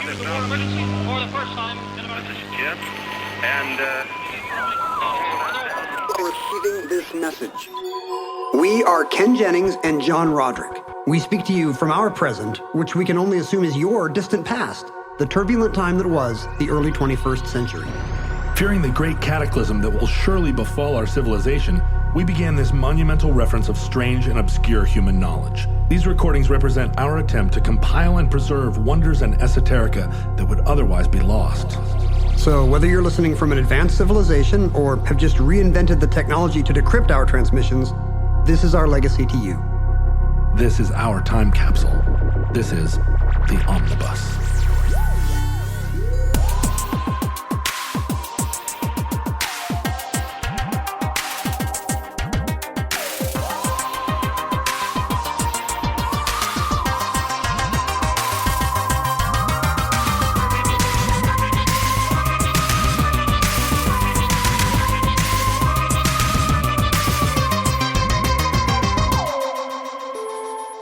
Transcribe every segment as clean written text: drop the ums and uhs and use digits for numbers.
emergency for the first time in about... This is Jim, and, Receiving this message. We are Ken Jennings and John Roderick. We speak to you from our present, which we can only assume is your distant past, the turbulent time that was the early 21st century. Fearing the great cataclysm that will surely befall our civilization, we began this monumental reference of strange and obscure human knowledge. These recordings represent our attempt to compile and preserve wonders and esoterica that would otherwise be lost. So whether you're listening from an advanced civilization or have just reinvented the technology to decrypt our transmissions, this is our legacy to you. This is our time capsule. This is the Omnibus.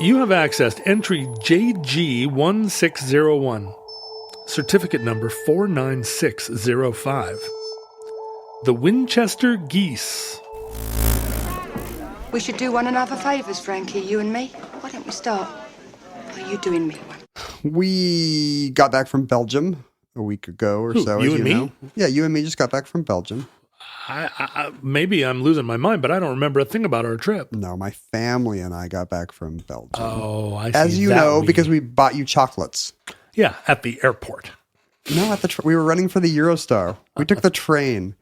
You have accessed entry JG1601, certificate number 49605. The Winchester Geese. We should do one another favours, Frankie, you and me. Why don't we start by you doing me one? We got back from Belgium a week ago or so. You and me? Know. Yeah, you and me just got back from Belgium. I maybe I'm losing my mind, but I don't remember a thing about our trip. No, my family and I got back from Belgium. Oh, I see. As you know, because we bought you chocolates. Yeah, at the airport. No, at the we were running for the Eurostar. We took the train.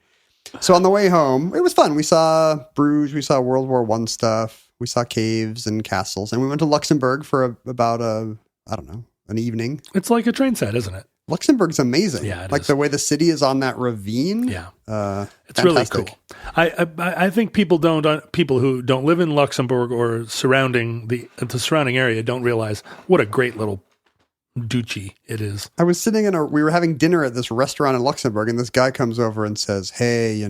So on the way home, it was fun. We saw Bruges. We saw World War I stuff. We saw caves and castles. And we went to Luxembourg for about an evening. It's like a train set, isn't it? Luxembourg's amazing. Yeah, it like is. The way the city is on that ravine. Yeah, it's fantastic. really cool. I think people who don't live in Luxembourg or surrounding the surrounding area don't realize what a great little duchy it is. I was sitting we were having dinner at this restaurant in Luxembourg, and this guy comes over and says, "Hey,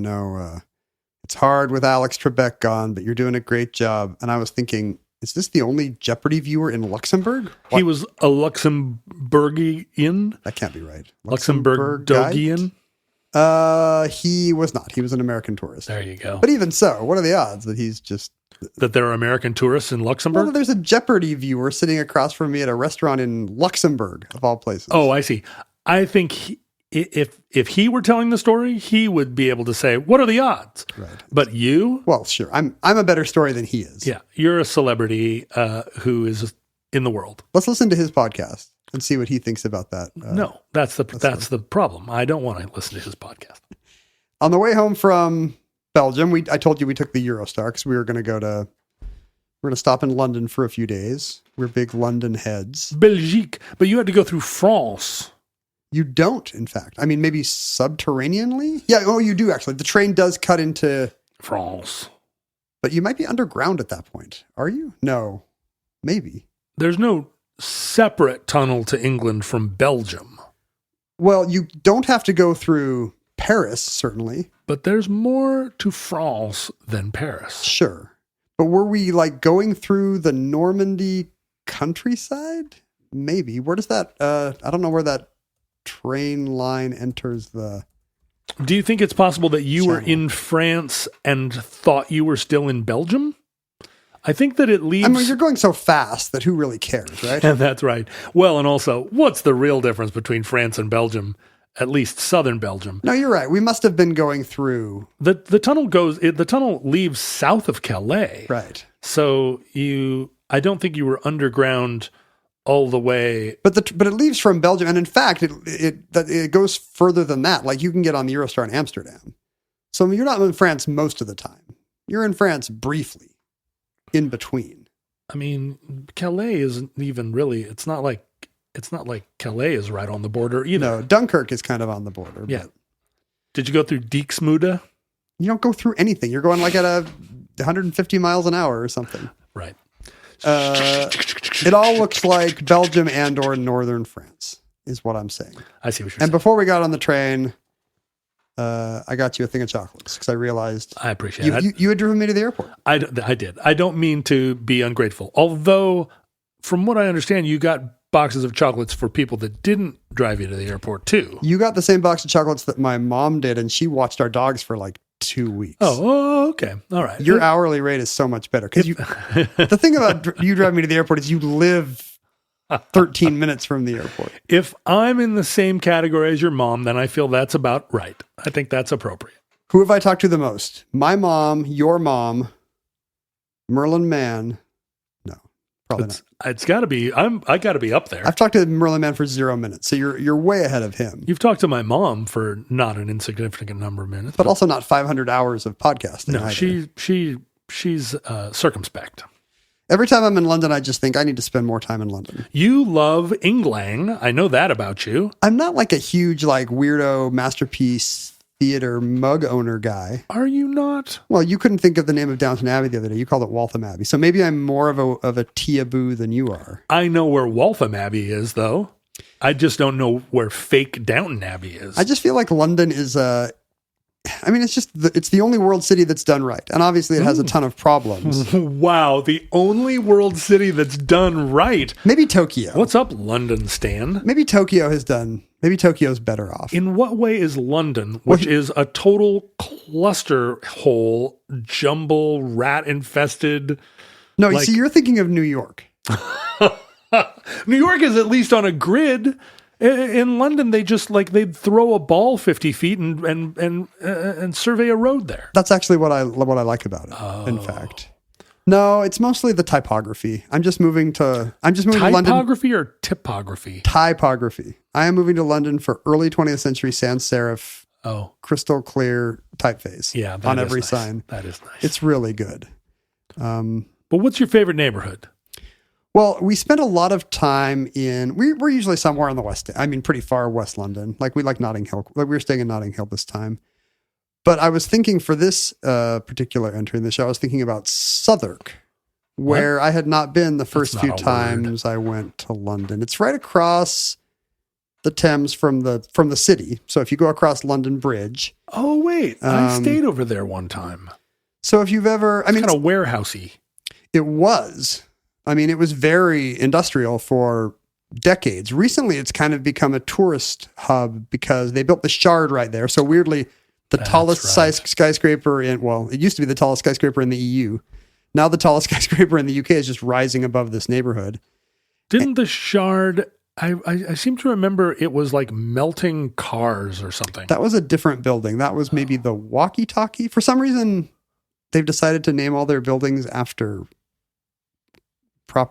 it's hard with Alex Trebek gone, but you're doing a great job." And I was thinking, is this the only Jeopardy viewer in Luxembourg? He was a Luxembourgian? That can't be right. Luxembourgian? He was not. He was an American tourist. There you go. But even so, what are the odds that he's just... That there are American tourists in Luxembourg? Well, there's a Jeopardy viewer sitting across from me at a restaurant in Luxembourg, of all places. Oh, I see. I think if he were telling the story, he would be able to say, what are the odds? Right. But you? Well, sure. I'm a better story than he is. Yeah. You're a celebrity who is in the world. Let's listen to his podcast and see what he thinks about that. No, that's the problem. I don't want to listen to his podcast. On the way home from Belgium, I told you we took the Eurostar because we were going to stop in London for a few days. We're big London heads. Belgique. But you had to go through France. You don't, in fact. I mean, maybe subterraneanly? Yeah, oh, you do, actually. The train does cut into... France. But you might be underground at that point. Are you? No. Maybe. There's no separate tunnel to England from Belgium. Well, you don't have to go through Paris, certainly. But there's more to France than Paris. Sure. But were we, going through the Normandy countryside? Maybe. Where does that... I don't know where that train line enters the... Do you think it's possible that you were channel. in France and thought you were still in Belgium? I think that it leaves... I mean, you're going so fast that who really cares, right? And that's right. Well, and also, what's the real difference between France and Belgium? At least southern Belgium. No, you're right. We must have been going through... The tunnel leaves south of Calais. Right. So I don't think you were underground all the way. But it leaves from Belgium, and in fact, it goes further than that. Like, you can get on the Eurostar in Amsterdam. So you're not in France most of the time. You're in France briefly, in between. I mean, Calais isn't even really. It's not like Calais is right on the border either. No, Dunkirk is kind of on the border. Yeah. But Did you go through Dixmude? you don't go through anything. You're going at 150 miles an hour or something. Right. It all looks like Belgium and or northern France, is what I'm saying. I see what you're And saying. before we got on the train, I got you a thing of chocolates because I realized I appreciate it. you had driven me to the airport. I did. I don't mean to be ungrateful. Although, from what I understand, you got boxes of chocolates for people that didn't drive you to the airport too. You got the same box of chocolates that my mom did, and she watched our dogs for like 2 weeks. Oh, okay. All right. Your hourly rate is so much better. Because the thing about you driving me to the airport is you live 13 minutes from the airport. If I'm in the same category as your mom, then I feel that's about right. I think that's appropriate. Who have I talked to the most? My mom, your mom, Merlin Mann. No, probably not. It's got to be. I got to be up there. I've talked to Merlin Mann for 0 minutes, so you're way ahead of him. You've talked to my mom for not an insignificant number of minutes, but also not 500 hours of podcasting. No, either. she's circumspect. Every time I'm in London, I just think I need to spend more time in London. You love England. I know that about you. I'm not like a huge like weirdo masterpiece theater mug owner guy. Are you not? Well, you couldn't think of the name of Downton Abbey the other day. You called it Waltham Abbey. So maybe I'm more of a Tea-aboo than you are. I know where Waltham Abbey is, though. I just don't know where fake Downton Abbey is. I just feel like London is it's the only world city that's done right. And obviously it has a ton of problems. Wow, the only world city that's done right. Maybe Tokyo. What's up, London, Stan? Maybe Tokyo's better off. In what way is London, which is a total cluster hole, jumble, rat-infested... No, you see, you're thinking of New York. New York is at least on a grid. In London, they just they'd throw a ball 50 feet and survey a road there. That's actually what I like about it. In fact, no, it's mostly the typography. I'm just moving to London. Typography or typography? Typography. I am moving to London for early 20th century sans serif, crystal clear typeface. Yeah, on every sign. That is nice. It's really good. But what's your favorite neighborhood? Well, we spent a lot of time we're usually somewhere on the west. I mean, pretty far west London. Like we like Notting Hill. Like we were staying in Notting Hill this time. But I was thinking for this particular entry in the show, I was thinking about Southwark, where I had not been the first few times I went to London. It's right across the Thames from the city. So if you go across London Bridge. Oh, wait. I stayed over there one time. So if you've ever... It's kind of warehousey. It was. I mean, it was very industrial for decades. Recently, it's kind of become a tourist hub because they built the Shard right there. So weirdly, the tallest skyscraper it used to be the tallest skyscraper in the EU. Now the tallest skyscraper in the UK is just rising above this neighborhood. Didn't the Shard, I seem to remember it was like melting cars or something. That was a different building. That was maybe the walkie-talkie. For some reason, they've decided to name all their buildings after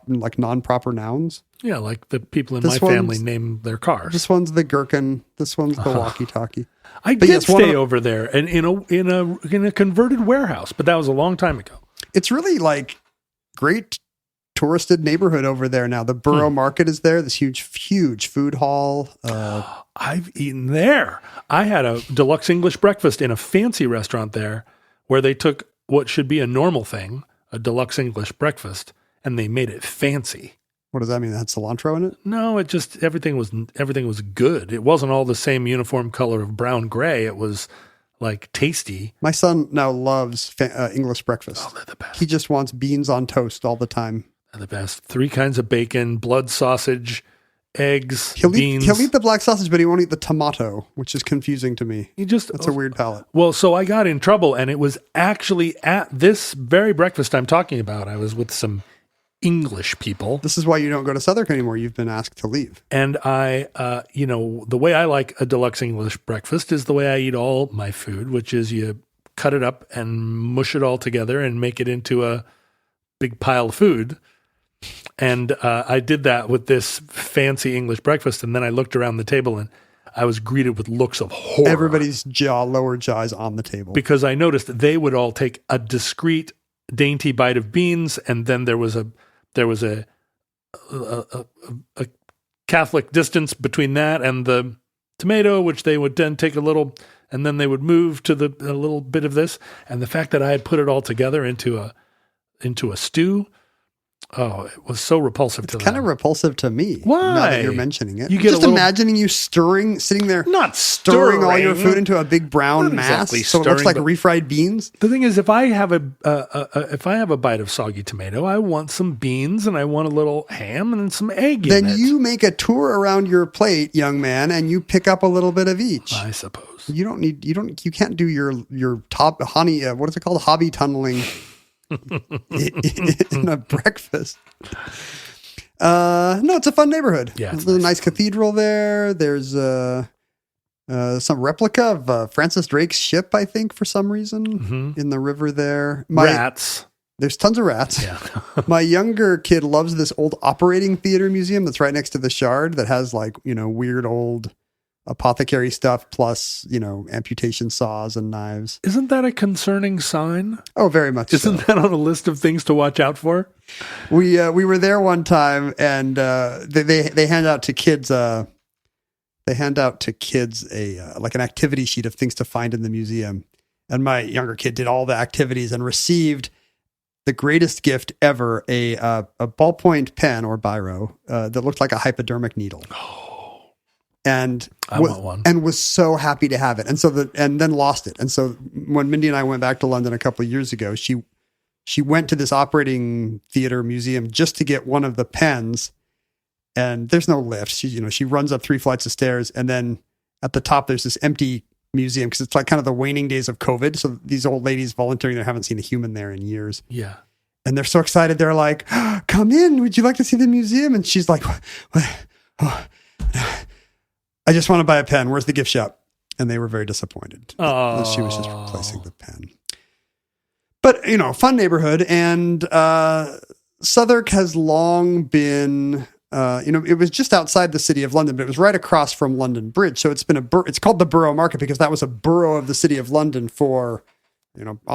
non-proper nouns. Yeah, like the people in my family name their cars. This one's the gherkin. This one's the walkie-talkie. I did stay over there and in a converted warehouse, but that was a long time ago. It's really like great touristed neighborhood over there now. The Borough Market is there. This huge food hall. I've eaten there. I had a deluxe English breakfast in a fancy restaurant there, where they took what should be a normal thing, a deluxe English breakfast, and they made it fancy. What does that mean? It had cilantro in it? No, it just, everything was good. It wasn't all the same uniform color of brown gray. It was like tasty. My son now loves English breakfast. Oh, they're the best. He just wants beans on toast all the time. They're the best. 3 kinds of bacon, blood sausage, eggs, beans. He'll eat the black sausage, but he won't eat the tomato, which is confusing to me. That's a weird palate. Well, so I got in trouble, and it was actually at this very breakfast I'm talking about. I was with some English people. This is why you don't go to Southwark anymore. You've been asked to leave. And I, the way I like a deluxe English breakfast is the way I eat all my food, which is you cut it up and mush it all together and make it into a big pile of food. And I did that with this fancy English breakfast. And then I looked around the table and I was greeted with looks of horror. Everybody's lower jaw is on the table. Because I noticed that they would all take a discrete, dainty bite of beans, and then there was a Catholic distance between that and the tomato, which they would then take a little, and then they would move to a little bit of this. And the fact that I had put it all together into a stew, Oh, it was so repulsive to them. Kind of repulsive to me. Why? Now that you're mentioning it. You get just imagining you sitting there, not stirring all your food into a big brown Not mass, exactly so it looks like stirring, refried beans. The thing is, if I have a bite of soggy tomato, I want some beans and I want a little ham and some egg in it. Then you make a tour around your plate, young man, and you pick up a little bit of each. I suppose. You can't do your top honey. What is it called? Hobby tunneling in a breakfast. No, it's a fun neighborhood. Yeah, there's a nice cathedral there. There's some replica of Francis Drake's ship, I think, for some reason, in the river there. Rats. There's tons of rats. Yeah. My younger kid loves this old operating theater museum that's right next to the Shard that has weird old apothecary stuff plus, amputation saws and knives. Isn't that a concerning sign? Oh, very much Isn't that on a list of things to watch out for? We were there one time and they hand out to kids a like an activity sheet of things to find in the museum. And my younger kid did all the activities and received the greatest gift ever, a ballpoint pen or biro that looked like a hypodermic needle. And I want one. And was so happy to have it. And and then lost it. And so when Mindy and I went back to London a couple of years ago, she went to this operating theater museum just to get one of the pens. And there's no lift. She runs up 3 flights of stairs, and then at the top there's this empty museum because it's like kind of the waning days of COVID. So these old ladies volunteering there haven't seen a human there in years. Yeah. And they're so excited. They're like, "Come in. Would you like to see the museum?" And she's like, "I just want to buy a pen. Where's the gift shop?" And they were very disappointed. Oh. She was just replacing the pen. But, fun neighborhood. And Southwark has long been, it was just outside the city of London, but it was right across from London Bridge. So it's been it's called the Borough Market because that was a borough of the city of London for,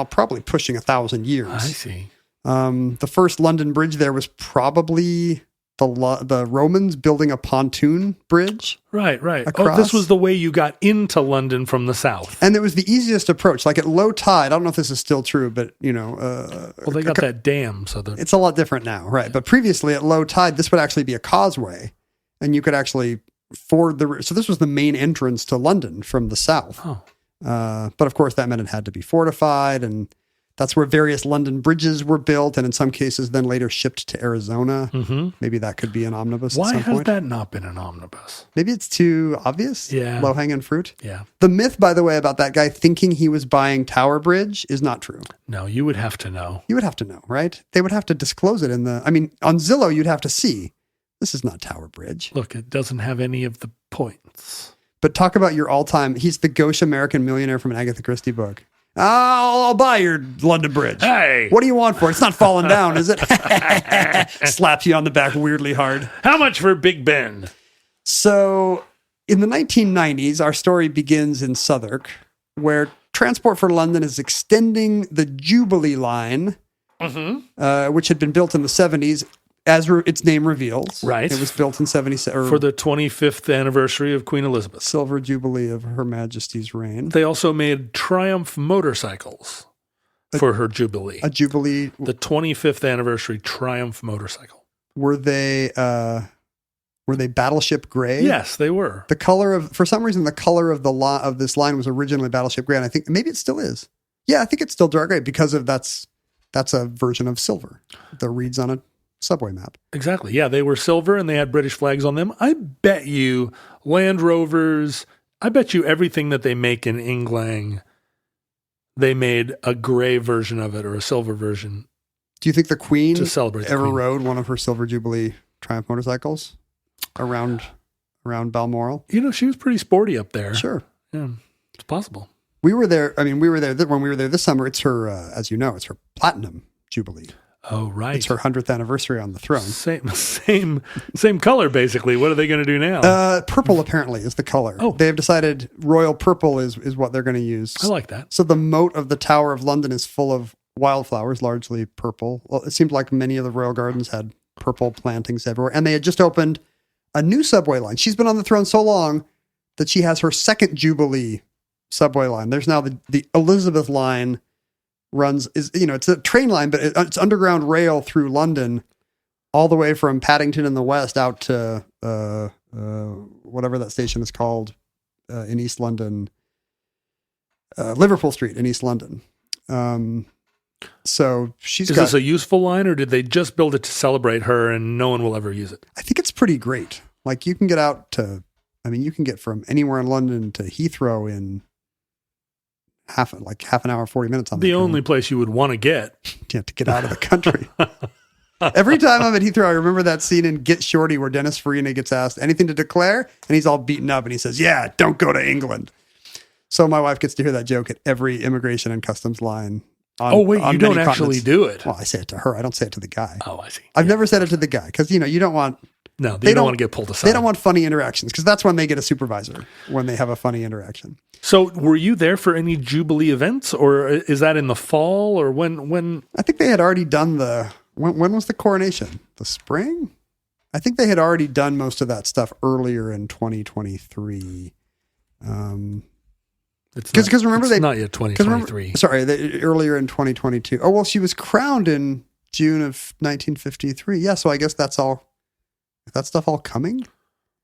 probably pushing 1,000 years. I see. The first London Bridge there was probably the Romans building a pontoon bridge. Right. Across. Oh, this was the way you got into London from the south. And it was the easiest approach. Like at low tide, I don't know if this is still true, but they got that dam, so it's a lot different now, right? Yeah. But previously at low tide, this would actually be a causeway, and you could actually ford the. So this was the main entrance to London from the south. Oh. But of course, that meant it had to be fortified, and that's where various London bridges were built, and in some cases, then later shipped to Arizona. Mm-hmm. Maybe that could be an omnibus. Why at some has point. that not been an omnibus? Maybe it's too obvious. Yeah, low hanging fruit. Yeah. The myth, by the way, about that guy thinking he was buying Tower Bridge is not true. No, you would have to know. You would have to know, right? They would have to disclose it on Zillow. You'd have to see this is not Tower Bridge. Look, it doesn't have any of the points. But talk about your all-time. He's the gauche American millionaire from an Agatha Christie book. I'll buy your London Bridge. Hey. What do you want for it? It's not falling down, is it? Slaps you on the back weirdly hard. How much for Big Ben? So in the 1990s, our story begins in Southwark, where Transport for London is extending the Jubilee line, which had been built in the 70s, as its name reveals. Right. It was built in 77. For the 25th anniversary of Queen Elizabeth. Silver Jubilee of Her Majesty's reign. They also made Triumph motorcycles for her Jubilee. A Jubilee. The 25th anniversary Triumph motorcycle. Were they Battleship Gray? Yes, they were. For some reason, the color of this line was originally Battleship Gray, and I think maybe it still is. Yeah, I think it's still dark gray because of that's a version of silver that reads on a subway map. Exactly. Yeah, they were silver and they had British flags on them. I bet you Land Rovers, I bet you everything that they make in England, they made a gray version of it or a silver version. Do you think the Queen to celebrate ever rode one of her Silver Jubilee Triumph motorcycles around Balmoral? She was pretty sporty up there. Sure. Yeah, it's possible. We were there. When we were there this summer. It's her, as you know, it's her Platinum Jubilee. Oh, right. It's her 100th anniversary on the throne. Same color, basically. What are they going to do now? Purple, apparently, is the color. Oh. They have decided royal purple is what they're going to use. I like that. So the moat of the Tower of London is full of wildflowers, largely purple. Well, it seemed like many of the royal gardens had purple plantings everywhere. And they had just opened a new subway line. She's been on the throne so long that she has her second Jubilee subway line. There's now the Elizabeth line it's a train line, but it's underground rail through London all the way from Paddington in the west out to whatever that station is called in East London, Liverpool Street in East London. So Is this a useful line, or did they just build it to celebrate her and no one will ever use it? I think it's pretty great. Like you can get you can get from anywhere in London to Heathrow in half an hour, 40 minutes on the only place you would want to get. You have to get out of the country. Every time I'm at Heathrow, I remember that scene in Get Shorty where Dennis Farina gets asked anything to declare, and he's all beaten up, and he says, "Yeah, don't go to England." So my wife gets to hear that joke at every immigration and customs line. You don't actually do it. Well, I say it to her. I don't say it to the guy. Oh, I see. I've never said it to the guy because, you don't want... No, they don't want to get pulled aside. They don't want funny interactions because that's when they get a supervisor, when they have a funny interaction. So were you there for any Jubilee events, or is that in the fall, or when? I think they had already done when was the coronation? The spring? I think they had already done most of that stuff earlier in 2023. Because remember it's not yet 2023. Earlier in 2022. Oh, well, she was crowned in June of 1953. Yeah, so I guess that's all. Is that stuff all coming?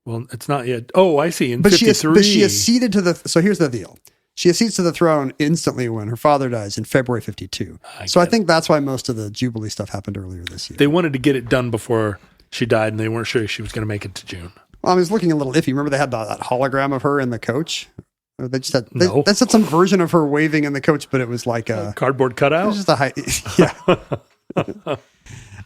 Well, it's not yet. Oh, I see. In 53. But she acceded to so here's the deal. She accedes to the throne instantly when her father dies in February 52. I think that's why most of the Jubilee stuff happened earlier this year. They wanted to get it done before she died, and they weren't sure she was going to make it to June. Well, I was looking a little iffy. Remember they had that hologram of her in the coach? Or they just had, they said some version of her waving in the coach, but it was like a cardboard cutout. It was just a high,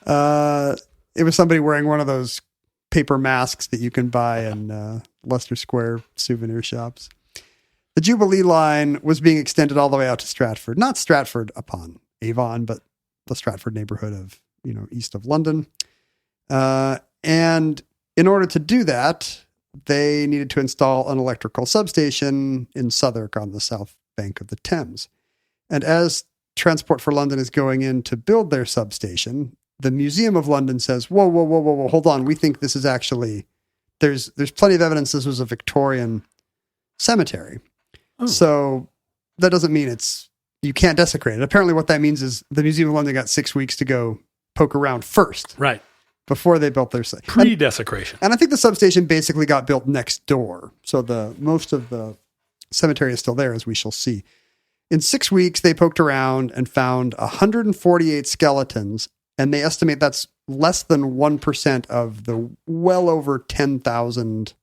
yeah. It was somebody wearing one of those paper masks that you can buy in Leicester Square souvenir shops. The Jubilee line was being extended all the way out to Stratford, not Stratford upon Avon, but the Stratford neighborhood of, east of London. And in order to do that, they needed to install an electrical substation in Southwark on the south bank of the Thames. And as Transport for London is going in to build their substation, the Museum of London says, whoa, hold on. We think this is actually, there's plenty of evidence this was a Victorian cemetery. Oh. So that doesn't mean you can't desecrate it. Apparently what that means is the Museum of London got 6 weeks to go poke around first. Right. Before they built their site. Pre-desecration. And I think the substation basically got built next door. So most of the cemetery is still there, as we shall see. In 6 weeks, they poked around and found 148 skeletons, and they estimate that's less than 1% of the well over 10,000,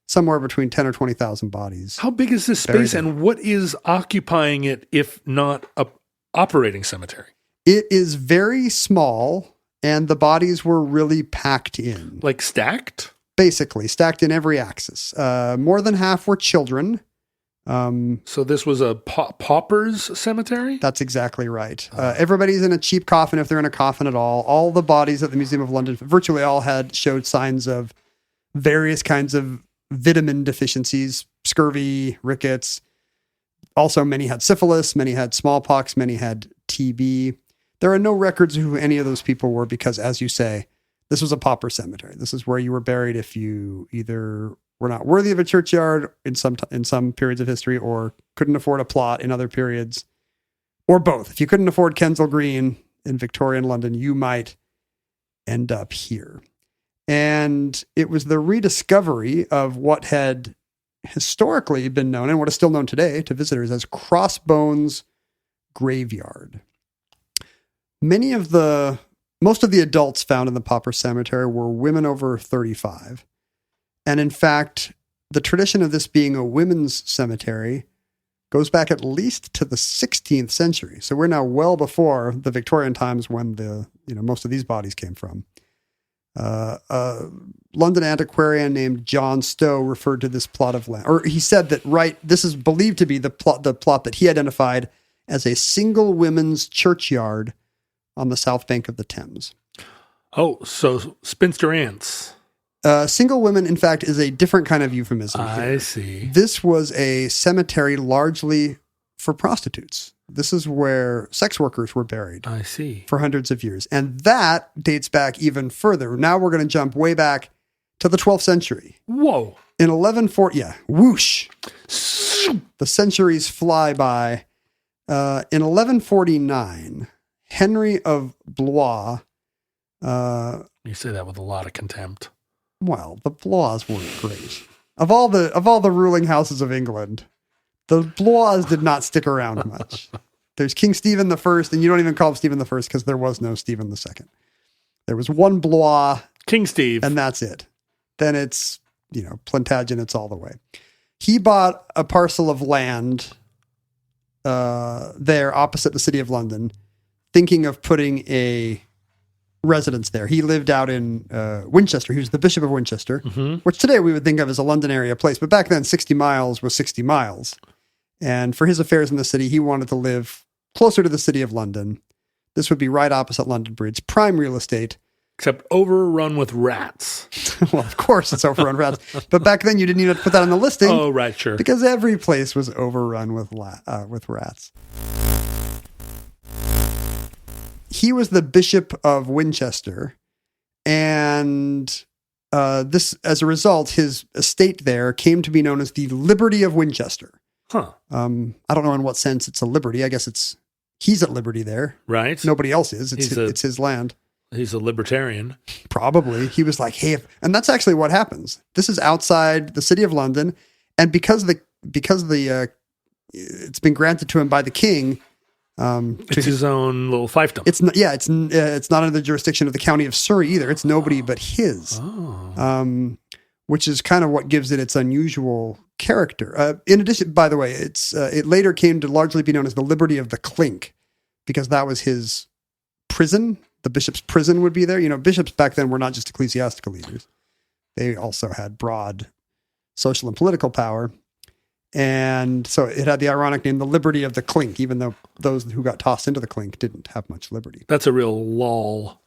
somewhere between 10 or 20,000 bodies. How big is this space, and what is occupying it, if not a operating cemetery? It is very small. And the bodies were really packed in. Like stacked? Basically, stacked in every axis. More than half were children. So this was a pauper's cemetery? That's exactly right. Everybody's in a cheap coffin if they're in a coffin at all. All the bodies at the Museum of London, virtually all showed signs of various kinds of vitamin deficiencies, scurvy, rickets. Also, many had syphilis, many had smallpox, many had TB. There are no records of who any of those people were because, as you say, this was a pauper cemetery. This is where you were buried if you either were not worthy of a churchyard in some periods of history or couldn't afford a plot in other periods, or both. If you couldn't afford Kensal Green in Victorian London, you might end up here. And it was the rediscovery of what had historically been known and what is still known today to visitors as Crossbones Graveyard. Most of the adults found in the pauper cemetery were women over 35. And in fact, the tradition of this being a women's cemetery goes back at least to the 16th century. So we're now well before the Victorian times when most of these bodies came from. A London antiquarian named John Stowe referred to this plot of land, or he said that, this is believed to be the plot that he identified as a single women's churchyard on the south bank of the Thames. Oh, so spinster aunts. Single women, in fact, is a different kind of euphemism. I see. This was a cemetery largely for prostitutes. This is where sex workers were buried. I see. For hundreds of years. And that dates back even further. Now we're going to jump way back to the 12th century. Whoa. In 1140, whoosh. The centuries fly by. In 1149... Henry of Blois You say that with a lot of contempt. Well, the Blois weren't great. Of all the ruling houses of England, the Blois did not stick around much. There's King Stephen I, and you don't even call him Stephen I because there was no Stephen II. There was one Blois, King Steve, and that's it. Then it's, Plantagenets all the way. He bought a parcel of land there opposite the city of London, thinking of putting a residence there. He lived out in Winchester. He was the Bishop of Winchester, which today we would think of as a London area place. But back then, 60 miles was 60 miles. And for his affairs in the city, he wanted to live closer to the city of London. This would be right opposite London Bridge, prime real estate. Except overrun with rats. Well, of course it's overrun with rats. But back then, you didn't even put that on the listing. Oh, right, sure. Because every place was overrun with rats. He was the Bishop of Winchester, and this, as a result, his estate there came to be known as the Liberty of Winchester. Huh. I don't know in what sense it's a liberty. I guess he's at liberty there. Right. Nobody else is. It's his land. He's a libertarian. Probably. He was like, hey, and that's actually what happens. This is outside the city of London, and because it's been granted to him by the king. It's his own little fiefdom. It's not under the jurisdiction of the county of Surrey either. It's nobody but his, which is kind of what gives it its unusual character. In addition, by the way, it later came to largely be known as the Liberty of the Clink, because that was his prison. The bishop's prison would be there. Bishops back then were not just ecclesiastical leaders; they also had broad social and political power. And so it had the ironic name, the Liberty of the Clink, even though those who got tossed into the clink didn't have much liberty. That's a real lull.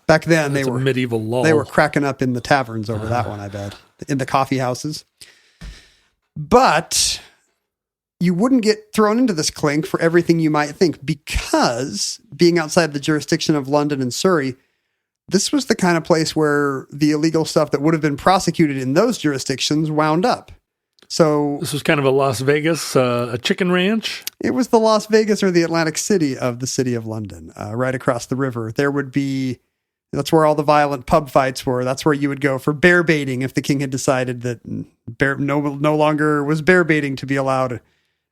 Back then they were medieval lull. They were cracking up in the taverns over that one, I bet, in the coffee houses. But you wouldn't get thrown into this clink for everything you might think, because being outside the jurisdiction of London and Surrey, this was the kind of place where the illegal stuff that would have been prosecuted in those jurisdictions wound up. So this was kind of a Las Vegas, a chicken ranch. It was the Las Vegas or the Atlantic City of the city of London, right across the river. That's where all the violent pub fights were. That's where you would go for bear baiting if the king had decided that no longer was bear baiting to be allowed.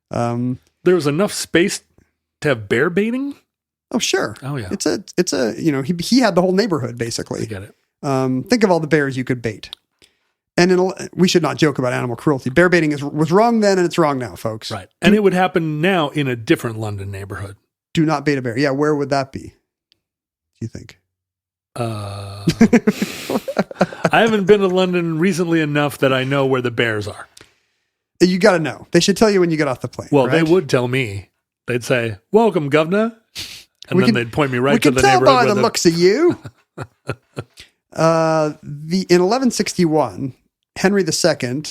There was enough space to have bear baiting? Oh, sure. Oh, yeah. He had the whole neighborhood, basically. I get it. Think of all the bears you could bait. And we should not joke about animal cruelty. Bear baiting was wrong then, and it's wrong now, folks. Right. And it would happen now in a different London neighborhood. Do not bait a bear. Yeah, where would that be, do you think? I haven't been to London recently enough that I know where the bears are. You got to know. They should tell you when you get off the plane. Well, right? They would tell me. They'd say, "Welcome, governor," and then they'd point me right to the neighborhood. We can tell by the looks of you. In 1161, Henry II,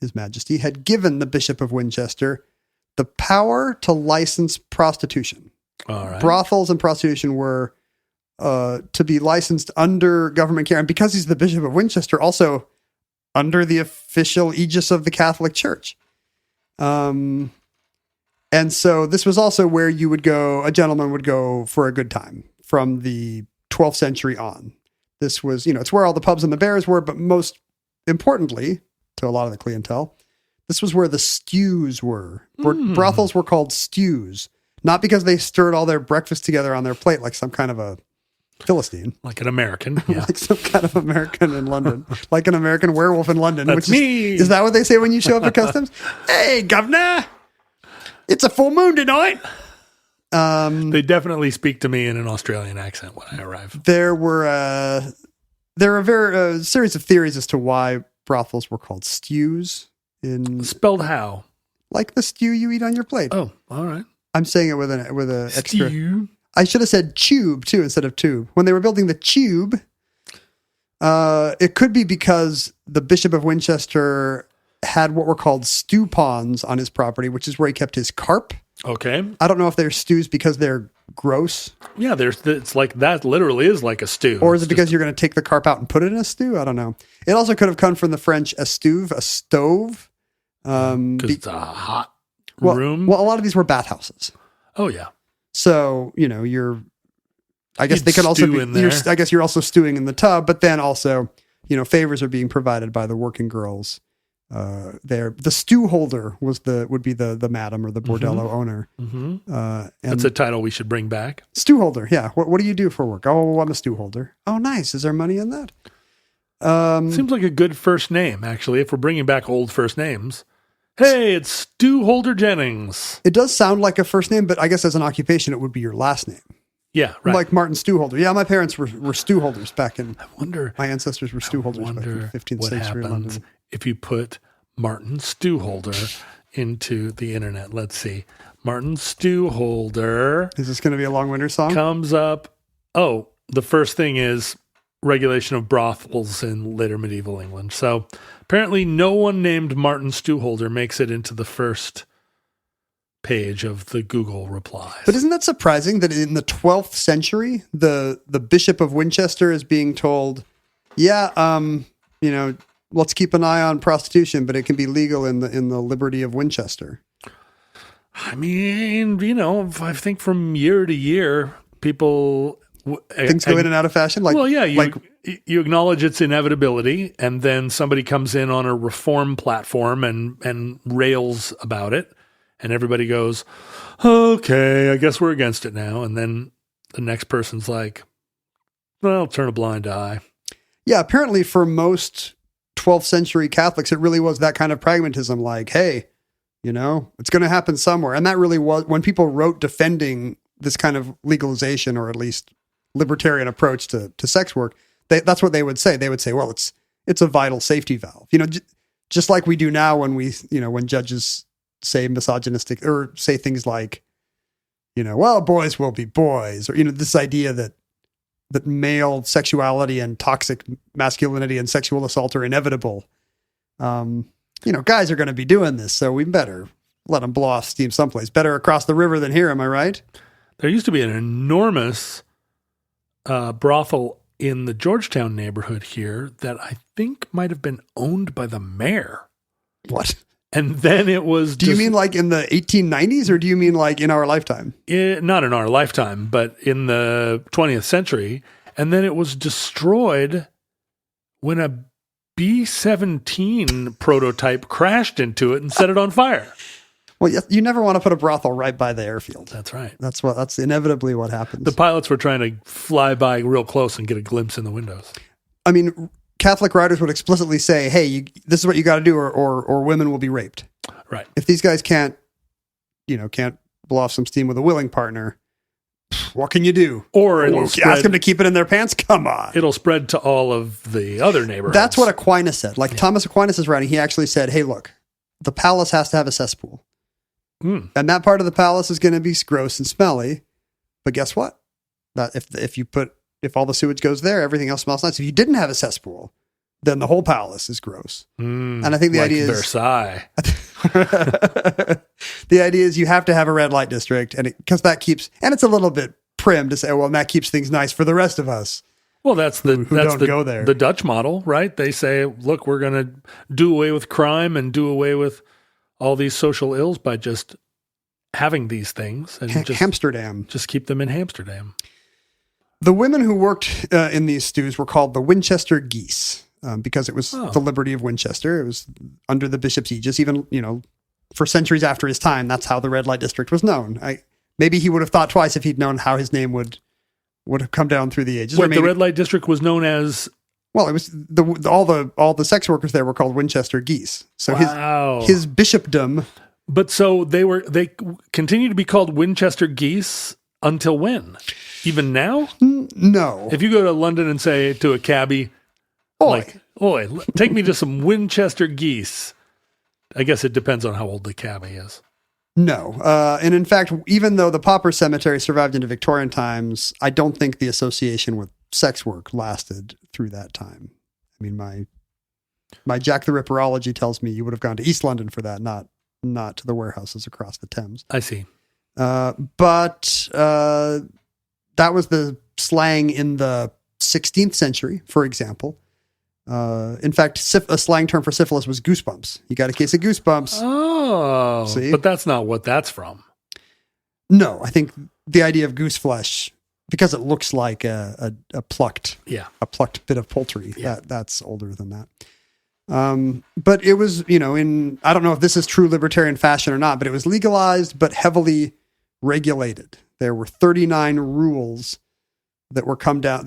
His Majesty, had given the Bishop of Winchester the power to license prostitution. All right. Brothels and prostitution were to be licensed under government care. And because he's the Bishop of Winchester, also under the official aegis of the Catholic Church. And so this was also where a gentleman would go for a good time from the 12th century on. This was, it's where all the pubs and the bars were, but most importantly, to a lot of the clientele, this was where the stews were. Brothels were called stews, not because they stirred all their breakfast together on their plate like some kind of a Philistine. Like an American. Yeah. Like some kind of American in London. Like an American werewolf in London. That's me. Is that what they say when you show up at customs? Hey, governor, it's a full moon tonight. They definitely speak to me in an Australian accent when I arrive. There were a series of theories as to why brothels were called stews. Spelled how? Like the stew you eat on your plate. Oh, all right. I'm saying it with an extra. Stew. I should have said tube too instead of tube. When they were building the tube, it could be because the Bishop of Winchester had what were called stew ponds on his property, which is where he kept his carp. Okay. I don't know if they're stews because they're gross. Yeah, it's like that literally is like a stew. Or is it because you're going to take the carp out and put it in a stew? I don't know. It also could have come from the French estouve, a stove. Because it's a hot room. Well, a lot of these were bathhouses. Oh, yeah. So, you're... I guess You'd they could also stew be, in there. I guess you're also stewing in the tub, but then also, favors are being provided by the working girls. There, the stew holder would be the madam or the bordello owner. And That's a title we should bring back. stew holder. Yeah. What do you do for work? Oh, I'm a stew holder. Oh, nice. Is there money in that? Seems like a good first name, actually, if we're bringing back old first names. Hey, it's Stu Holder Jennings. It does sound like a first name, but I guess as an occupation, it would be your last name. Yeah, right. Like Martin Stewholder. Yeah, my parents were stew holders back in. wonder. My ancestors were stew holders back in Wonder 15th what century happens London. if you put Martin Stewholder into the internet. Let's see. Martin Stewholder Is this going to be a long winter song? comes up. Oh, the first thing is regulation of brothels in later medieval England. So apparently no one named Martin Stewholder makes it into the first page of the Google replies. But isn't that surprising that in the 12th century, the Bishop of Winchester is being told, let's keep an eye on prostitution, but it can be legal in the liberty of Winchester. I mean, I think from year to year, people Things go in and out of fashion. you acknowledge its inevitability, and then somebody comes in on a reform platform and rails about it, and everybody goes, "Okay, I guess we're against it now." And then the next person's like, "Well, turn a blind eye." Yeah, apparently for most 12th century Catholics, it really was that kind of pragmatism. Like, hey, it's going to happen somewhere, and that really was when people wrote defending this kind of legalization, or at least libertarian approach to sex work. That's what they would say. They would say, well, it's a vital safety valve. Just like we do now when when judges say misogynistic or say things like, well, boys will be boys, or, this idea that male sexuality and toxic masculinity and sexual assault are inevitable. Guys are going to be doing this, so we better let them blow off steam someplace. Better across the river than here. Am I right? There used to be an enormous brothel in the Georgetown neighborhood here that I think might have been owned by the mayor. What? And then it was... Do you mean like in the 1890s, or do you mean like in our lifetime? Not in our lifetime, but in the 20th century. And then it was destroyed when a B-17 prototype crashed into it and set it on fire. Well, you never want to put a brothel right by the airfield. That's right. That's inevitably what happens. The pilots were trying to fly by real close and get a glimpse in the windows. I mean, Catholic writers would explicitly say, hey, this is what you got to do, or women will be raped. Right. If these guys can't blow off some steam with a willing partner, what can you do? Or ask them to keep it in their pants? Come on. It'll spread to all of the other neighborhoods. That's what Aquinas said. Thomas Aquinas is writing, he actually said, hey, look, the palace has to have a cesspool. And that part of the palace is going to be gross and smelly. But guess what? That if all the sewage goes there, everything else smells nice. If you didn't have a cesspool, then the whole palace is gross. And I think the idea is Versailles. The idea is you have to have a red light district, and because that keeps, and it's a little bit prim to say, well, and that keeps things nice for the rest of us. Well, that's don't go there. The Dutch model, right? They say, look, we're going to do away with crime and do away with all these social ills by just having these things and Amsterdam. Just keep them in Amsterdam. The women who worked in these stews were called the Winchester Geese because it was the liberty of Winchester. It was under the bishop's aegis, even, for centuries after his time. That's how the red light district was known. Maybe he would have thought twice if he'd known how his name would have come down through the ages. Wait, the red light district was known as... Well, it was all the sex workers there were called Winchester Geese. So his bishopdom. But so they continue to be called Winchester Geese until when? Even now? No. If you go to London and say to a cabbie, Oi, take me to some Winchester Geese. I guess it depends on how old the cabbie is. No. And in fact, even though the pauper cemetery survived into Victorian times, I don't think the association with sex work lasted through that time. I mean, my Jack the Ripperology tells me you would have gone to East London for that, not to the warehouses across the Thames. I see. But that was the slang in the 16th century, for example. In fact, a slang term for syphilis was goosebumps. You got a case of goosebumps. Oh, see? But that's not what that's from. No, I think the idea of goose flesh because it looks like a plucked bit of poultry. Yeah. That's older than that. But it was, I don't know if this is true libertarian fashion or not, but it was legalized but heavily regulated. There were 39 rules that were came down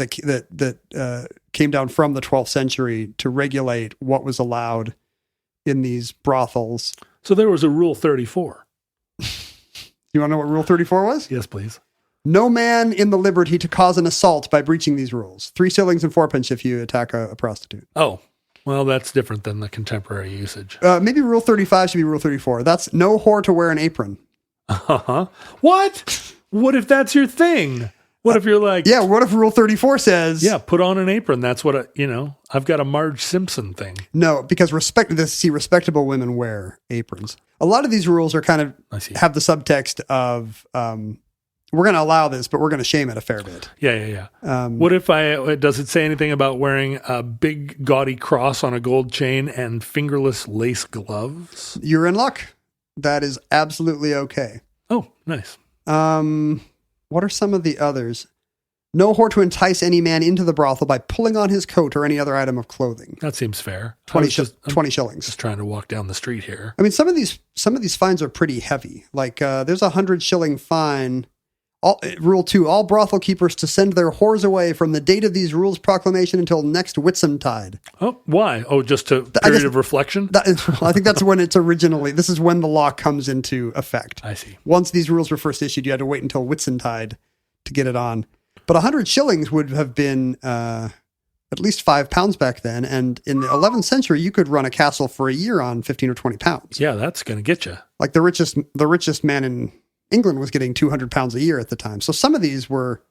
from the 12th century to regulate what was allowed in these brothels. So there was a Rule 34. You want to know what Rule 34 was? Yes, please. No man in the liberty to cause an assault by breaching these rules. 3 shillings and 4pence if you attack a prostitute. Oh, well, that's different than the contemporary usage. Maybe Rule 35 should be Rule 34. That's no whore to wear an apron. Uh-huh. What? What if that's your thing? What if you're like... Yeah, what if Rule 34 says... Yeah, put on an apron. That's what, I've got a Marge Simpson thing. No, because respectable women wear aprons. A lot of these rules are kind of... have the subtext of... we're going to allow this, but we're going to shame it a fair bit. Yeah. What if does it say anything about wearing a big gaudy cross on a gold chain and fingerless lace gloves? You're in luck. That is absolutely okay. Oh, nice. What are some of the others? No whore to entice any man into the brothel by pulling on his coat or any other item of clothing. That seems fair. 20 shillings. Just trying to walk down the street here. I mean, some of these fines are pretty heavy. Like there's a 100 shilling fine. Rule 2, all brothel keepers to send their whores away from the date of these rules proclamation until next Whitsuntide. Oh, why? Oh, just a period of reflection? I think that's when it's originally, this is when the law comes into effect. I see. Once these rules were first issued, you had to wait until Whitsuntide to get it on. But 100 shillings would have been at least £5 back then. And in the 11th century, you could run a castle for a year on 15 or 20 pounds. Yeah, that's going to get you. Like the richest man in England was getting £200 a year at the time. So some of these were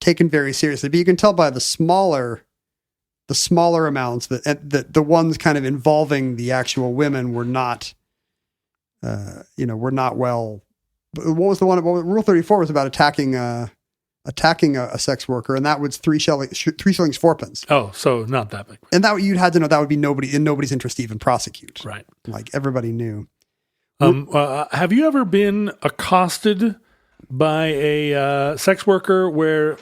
taken very seriously, but you can tell by the smaller amounts that the ones kind of involving the actual women were not, were not well. What was the one? Well, Rule 34 was about attacking a sex worker, and that was 3 shillings 4pence. Oh, so not that big. And that you'd had to know that would be in nobody's interest to even prosecute. Right. Like everybody knew. Have you ever been accosted by a sex worker where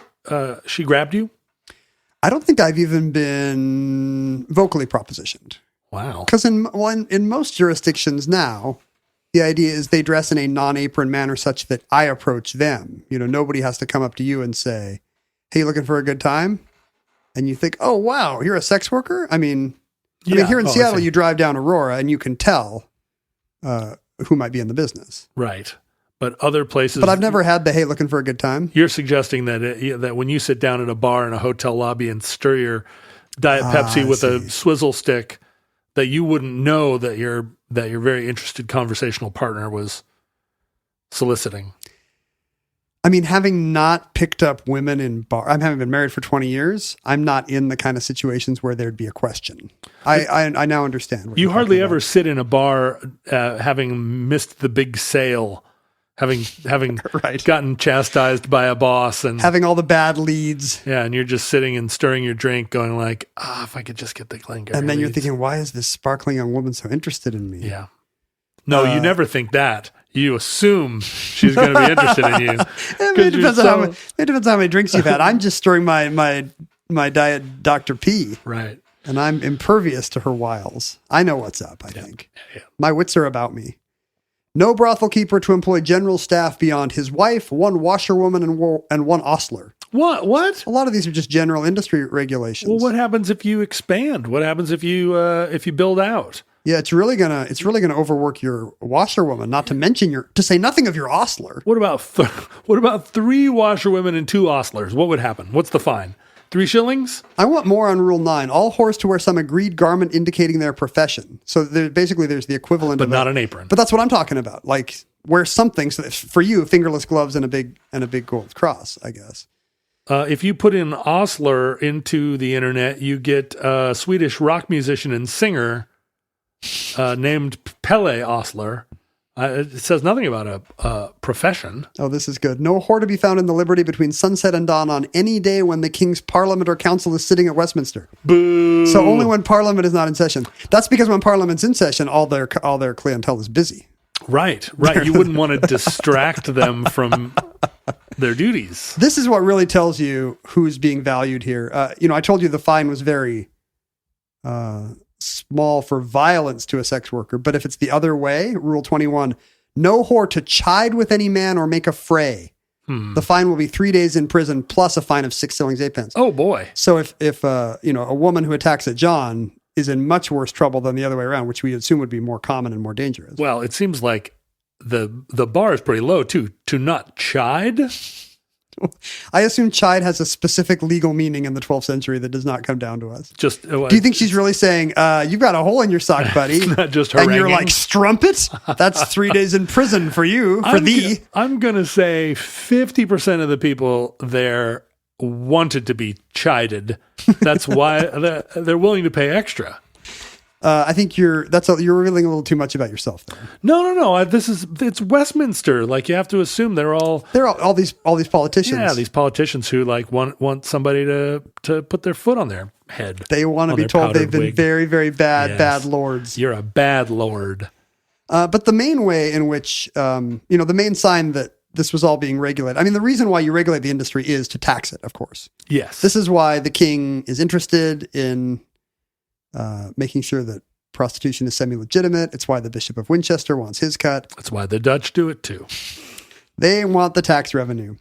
she grabbed you? I don't think I've even been vocally propositioned. Wow. Because in most jurisdictions now, the idea is they dress in a non-apron manner such that I approach them. Nobody has to come up to you and say, "Hey, looking for a good time?" And you think, "Oh, wow, you're a sex worker?" I mean, here in Seattle, you drive down Aurora and you can tell who might be in the business. Right. But other places... But I've never had the, "Hey, looking for a good time." You're suggesting that when you sit down at a bar in a hotel lobby and stir your Diet Pepsi with a swizzle stick, that you wouldn't know that your very interested conversational partner was soliciting. I mean, having not picked up women in bar, I'm having been married for 20 years. I'm not in the kind of situations where there'd be a question. I now understand. You hardly ever sit in a bar having missed the big sale, having right. gotten chastised by a boss and having all the bad leads. Yeah, and you're just sitting and stirring your drink, going like, if I could just get the Glengarry. And then leads. You're thinking, why is this sparkling young woman so interested in me? Yeah. No, you never think that. You assume she's going to be interested in you. It depends on how many drinks you've had. I'm just stirring my Diet Dr. P. Right. And I'm impervious to her wiles. I know what's up, I think. Yeah. My wits are about me. No brothel keeper to employ general staff beyond his wife, 1 washerwoman, and 1 ostler. What? A lot of these are just general industry regulations. Well, what happens if you expand? What happens if you build out? Yeah, it's really gonna overwork your washerwoman. Not to mention to say nothing of your ostler. What about 3 washerwomen and 2 ostlers? What would happen? What's the fine? 3 shillings? I want more on Rule 9. All whores to wear some agreed garment indicating their profession. So there's the equivalent, but not an apron. But that's what I'm talking about. Like wear something. So for you, fingerless gloves and a big gold cross, I guess. If you put in ostler into the internet, you get a Swedish rock musician and singer named Pelle Ostler. It says nothing about a profession. Oh, this is good. No whore to be found in the liberty between sunset and dawn on any day when the King's Parliament or Council is sitting at Westminster. Boo! So only when Parliament is not in session. That's because when Parliament's in session, all their clientele is busy. Right. You wouldn't want to distract them from their duties. This is what really tells you who's being valued here. I told you the fine was very small for violence to a sex worker, but if it's the other way, Rule 21, no whore to chide with any man or make a fray. The fine will be 3 days in prison plus a fine of 6 shillings 8 pence. Oh boy! So if a woman who attacks at John is in much worse trouble than the other way around, which we assume would be more common and more dangerous. Well, it seems like the bar is pretty low too. To not chide. I assume chide has a specific legal meaning in the 12th century that does not come down to us. Do you think she's really saying, you've got a hole in your sock, buddy? It's not just and haranguing. you're like, strumpet? That's 3 days in prison for you, for thee. I'm going to say 50% of the people there wanted to be chided. That's why they're willing to pay extra. I think you're revealing a little too much about yourself there. No. It's Westminster. Like, you have to assume they're all these politicians. Yeah, these politicians who like want somebody to put their foot on their head. They want to be told they've been very, very bad, bad lords. You're a bad lord. But the main way in which, the main sign that this was all being regulated. I mean, the reason why you regulate the industry is to tax it, of course. Yes. This is why the king is interested in making sure that prostitution is semi-legitimate. It's why the Bishop of Winchester wants his cut. That's why the Dutch do it too. They want the tax revenue.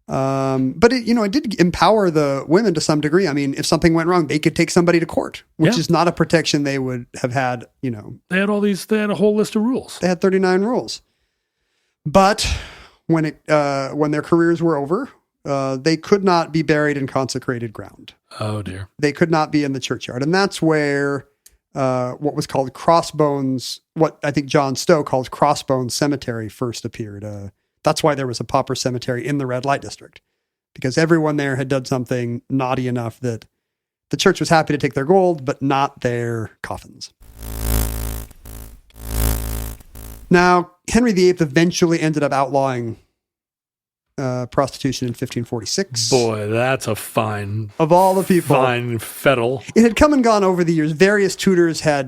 But it did empower the women to some degree. I mean, if something went wrong, they could take somebody to court, which is not a protection they would have had, They had a whole list of rules. They had 39 rules. But when their careers were over, they could not be buried in consecrated ground. Oh dear. They could not be in the churchyard. And that's where what was called Crossbones, what I think John Stowe calls Crossbones Cemetery first appeared. That's why there was a pauper cemetery in the red light district, because everyone there had done something naughty enough that the church was happy to take their gold, but not their coffins. Now, Henry VIII eventually ended up outlawing prostitution in 1546. Boy, that's a fine... Of all the people... Fine fettle. It had come and gone over the years. Various tutors had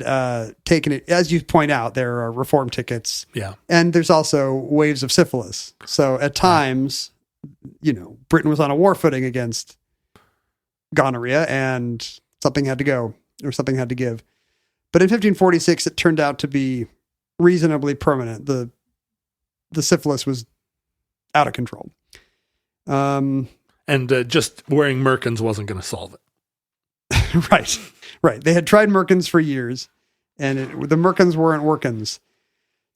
taken it. As you point out, there are reform tickets. Yeah. And there's also waves of syphilis. So at times, Britain was on a war footing against gonorrhea, and something had to go, or something had to give. But in 1546, it turned out to be reasonably permanent. The syphilis was out of control. And just wearing merkins wasn't going to solve it. Right. They had tried merkins for years, and the merkins weren't workins.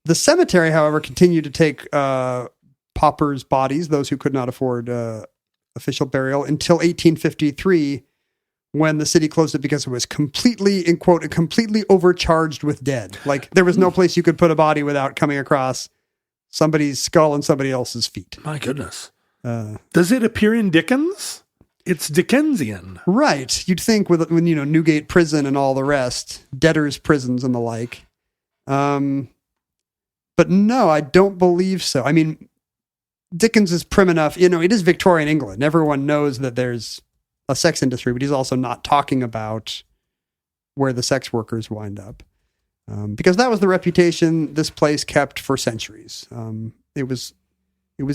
The cemetery, however, continued to take paupers' bodies, those who could not afford official burial, until 1853, when the city closed it because it was completely, in quote, completely overcharged with dead. Like, there was no place you could put a body without coming across somebody's skull and somebody else's feet. My goodness. Does it appear in Dickens? It's Dickensian. Right. You'd think when Newgate Prison and all the rest, debtors' prisons and the like. But no, I don't believe so. I mean, Dickens is prim enough. It is Victorian England. Everyone knows that there's a sex industry, but he's also not talking about where the sex workers wind up. Because that was the reputation this place kept for centuries. It was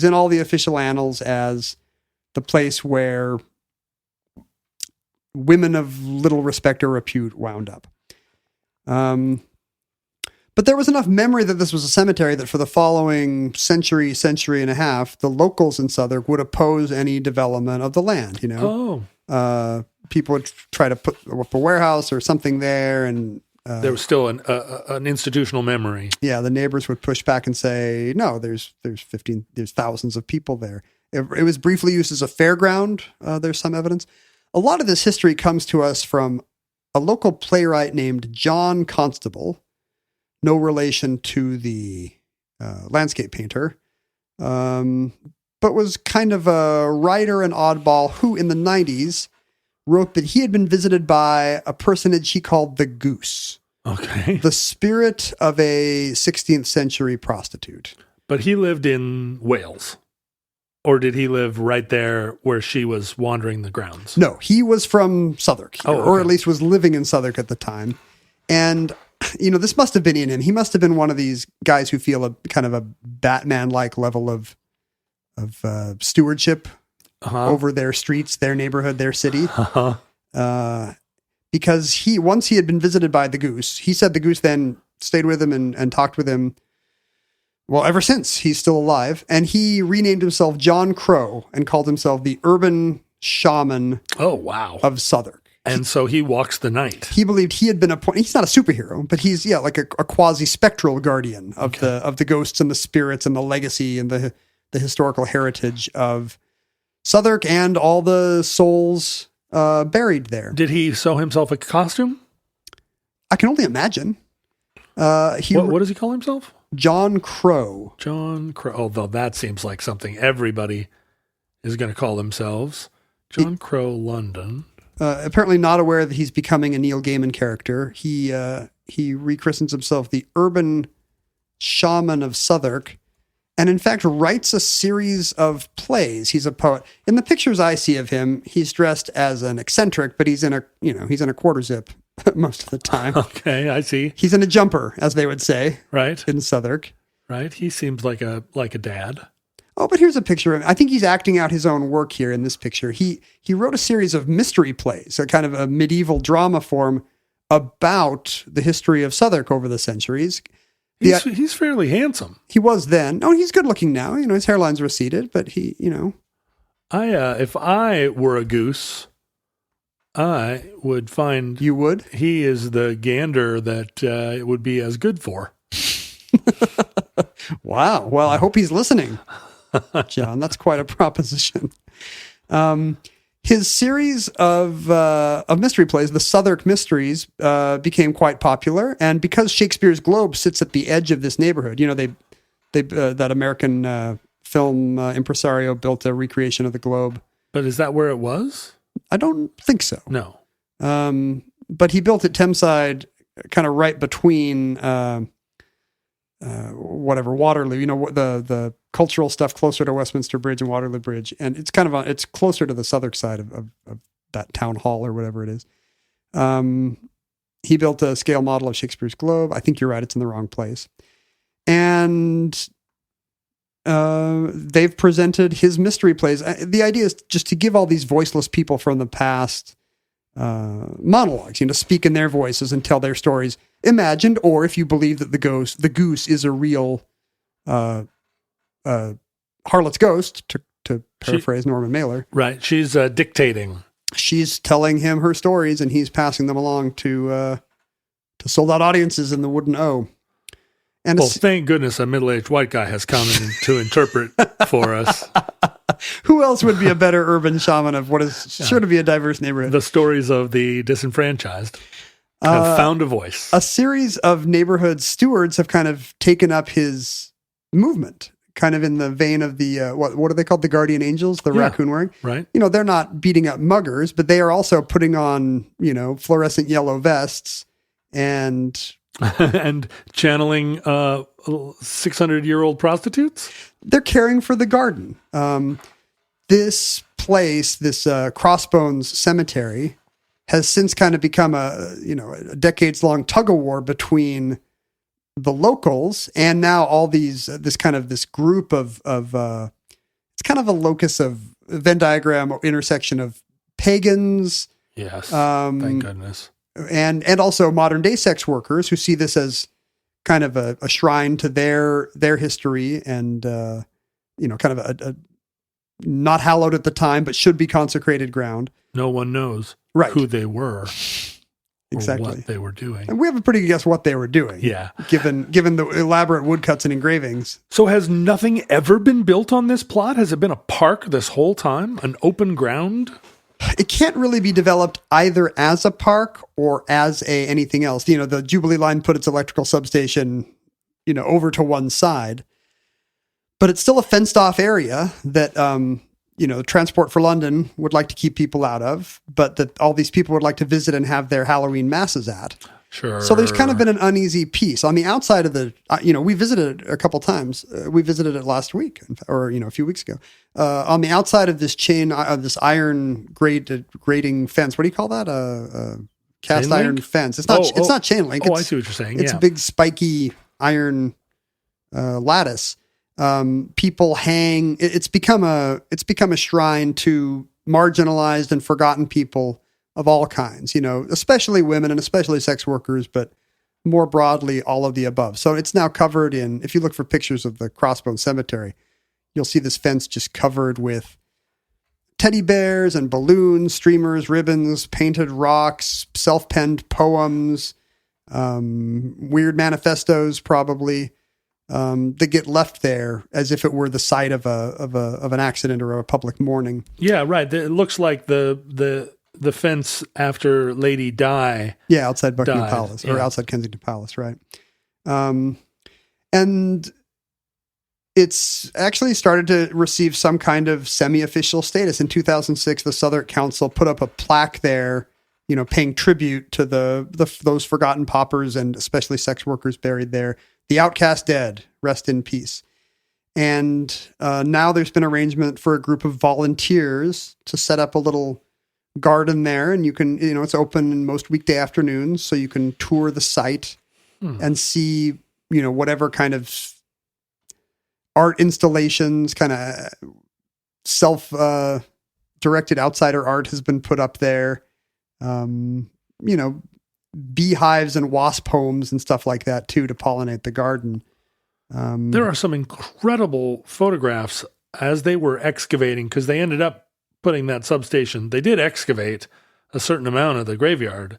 in all the official annals as the place where women of little respect or repute wound up. But there was enough memory that this was a cemetery that for the following century and a half, the locals in Southwark would oppose any development of the land. People would try to put up a warehouse or something there, and there was still an institutional memory. Yeah, the neighbors would push back and say, "No, there's thousands of people there." It was briefly used as a fairground. There's some evidence. A lot of this history comes to us from a local playwright named John Constable, no relation to the landscape painter, but was kind of a writer and oddball who, in the 90s, wrote that he had been visited by a personage he called the Goose. Okay. The spirit of a 16th century prostitute. But he lived in Wales. Or did he live right there where she was wandering the grounds? No, he was from Southwark, or at least was living in Southwark at the time. And this must have been in him. He must have been one of these guys who feel a kind of a Batman-like level of stewardship over their streets, their neighborhood, their city. Because once he had been visited by the Goose, he said the Goose then stayed with him and talked with him. Well, ever since he's still alive, and he renamed himself John Crow and called himself the urban shaman. Oh, wow. Of Southwark. And so he walks the night. He believed he had been appointed. He's not a superhero, but he's like a quasi-spectral guardian of the ghosts and the spirits and the legacy and the historical heritage of Southwark and all the souls buried there. Did he sew himself a costume? I can only imagine. What does he call himself? John Crow. John Crow. Although that seems like something everybody is going to call themselves. John Crow, London. Apparently not aware that he's becoming a Neil Gaiman character. He rechristens himself the urban shaman of Southwark, and in fact writes a series of plays. He's a poet. In the pictures I see of him, he's dressed as an eccentric, but he's in a quarter zip most of the time. Okay, I see. He's in a jumper, as they would say, right, in Southwark. Right. He seems like a dad. Oh, but here's a picture of him. I think he's acting out his own work here in this picture. He wrote a series of mystery plays, a kind of a medieval drama form about the history of Southwark over the centuries. He's fairly handsome. He was then. Oh, he's good looking now. His hairline's receded, but he. If I were a goose, I would find. You would? He is the gander that it would be as good for. Wow. Well, I hope he's listening. John, that's quite a proposition. His series of mystery plays, the Southwark Mysteries, became quite popular, and because Shakespeare's Globe sits at the edge of this neighborhood, that American film impresario built a recreation of the Globe. But is that where it was? I don't think so. No. But he built it Thameside, kind of right between Waterloo, the cultural stuff closer to Westminster Bridge and Waterloo Bridge. And it's it's closer to the Southwark side of that town hall or whatever it is. He built a scale model of Shakespeare's Globe. I think you're right. It's in the wrong place. And they've presented his mystery plays. The idea is just to give all these voiceless people from the past monologues, speak in their voices and tell their stories, imagined, or if you believe that the goose is a real harlot's ghost, to paraphrase Norman Mailer. Right. She's dictating. She's telling him her stories, and he's passing them along to sold-out audiences in the Wooden O. And thank goodness a middle-aged white guy has come in to interpret for us. Who else would be a better urban shaman of what is sure to be a diverse neighborhood? The stories of the disenfranchised have found a voice. A series of neighborhood stewards have kind of taken up his movement, kind of in the vein of the, what are they called? The guardian angels, the raccoon wearing. Right. They're not beating up muggers, but they are also putting on, fluorescent yellow vests and... and channeling 600-year-old prostitutes? They're caring for the garden. This place, this Crossbones Cemetery, has since kind of become a decades-long tug-of-war between the locals and now all this group of it's kind of a locus of Venn diagram or intersection of pagans. Yes, thank goodness. And also modern day sex workers who see this as kind of a shrine to their history and, kind of a not hallowed at the time, but should be consecrated ground. No one knows who they were. Exactly. Or what they were doing. And we have a pretty good guess what they were doing. Yeah. Given the elaborate woodcuts and engravings. So has nothing ever been built on this plot? Has it been a park this whole time? An open ground? It can't really be developed either as a park or as anything else. The Jubilee line put its electrical substation, over to one side, but it's still a fenced off area that, Transport for London would like to keep people out of, but that all these people would like to visit and have their Halloween masses at. Sure. So there's kind of been an uneasy piece on the outside of the, we visited it a couple times. We visited it last week or, a few weeks ago. On the outside of this chain, of this iron grating fence, what do you call that? cast Chain iron link? fence. It's not. It's not chain link. I see what you're saying. It's yeah. a big spiky iron lattice. People hang. It's become a shrine to marginalized and forgotten people of all kinds. Especially women and especially sex workers, but more broadly, all of the above. So it's now covered in. If you look for pictures of the Crossbones Cemetery, you'll see this fence just covered with teddy bears and balloons, streamers, ribbons, painted rocks, self-penned poems, weird manifestos, probably, that get left there as if it were the site of an accident or a public mourning. Yeah, right. It looks like the fence after Lady Di. Yeah, outside Buckingham died. Palace or Yeah. outside Kensington Palace, right? And it's actually started to receive some kind of semi-official status. In 2006, the Southwark Council put up a plaque there, paying tribute to those forgotten paupers and especially sex workers buried there. The outcast dead, rest in peace. And now there's been arrangement for a group of volunteers to set up a little garden there, and you can, it's open in most weekday afternoons, so you can tour the site and see, whatever kind of art installations, kind of self-directed outsider art has been put up there. Beehives and wasp homes and stuff like that too, to pollinate the garden. There are some incredible photographs as they were excavating, because they ended up putting that substation. They did excavate a certain amount of the graveyard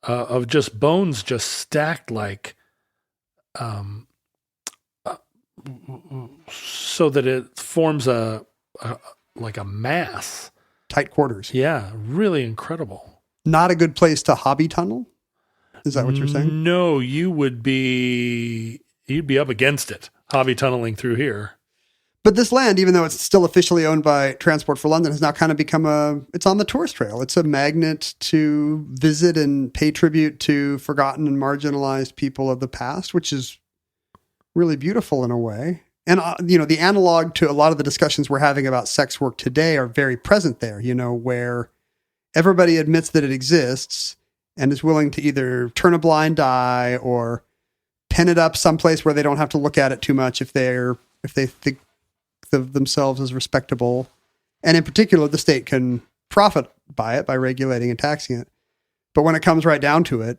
of just bones just stacked like so that it forms a mass. Tight quarters. Yeah, really incredible. Not a good place to hobby tunnel? Is that what you're saying? No, you'd be up against it, hobby tunneling through here. But this land, even though it's still officially owned by Transport for London, has now kind of become it's on the tourist trail. It's a magnet to visit and pay tribute to forgotten and marginalized people of the past, which is really beautiful in a way. And, the analog to a lot of the discussions we're having about sex work today are very present there, where everybody admits that it exists and is willing to either turn a blind eye or pen it up someplace where they don't have to look at it too much if they think of themselves as respectable. And in particular, the state can profit by it by regulating and taxing it. But when it comes right down to it,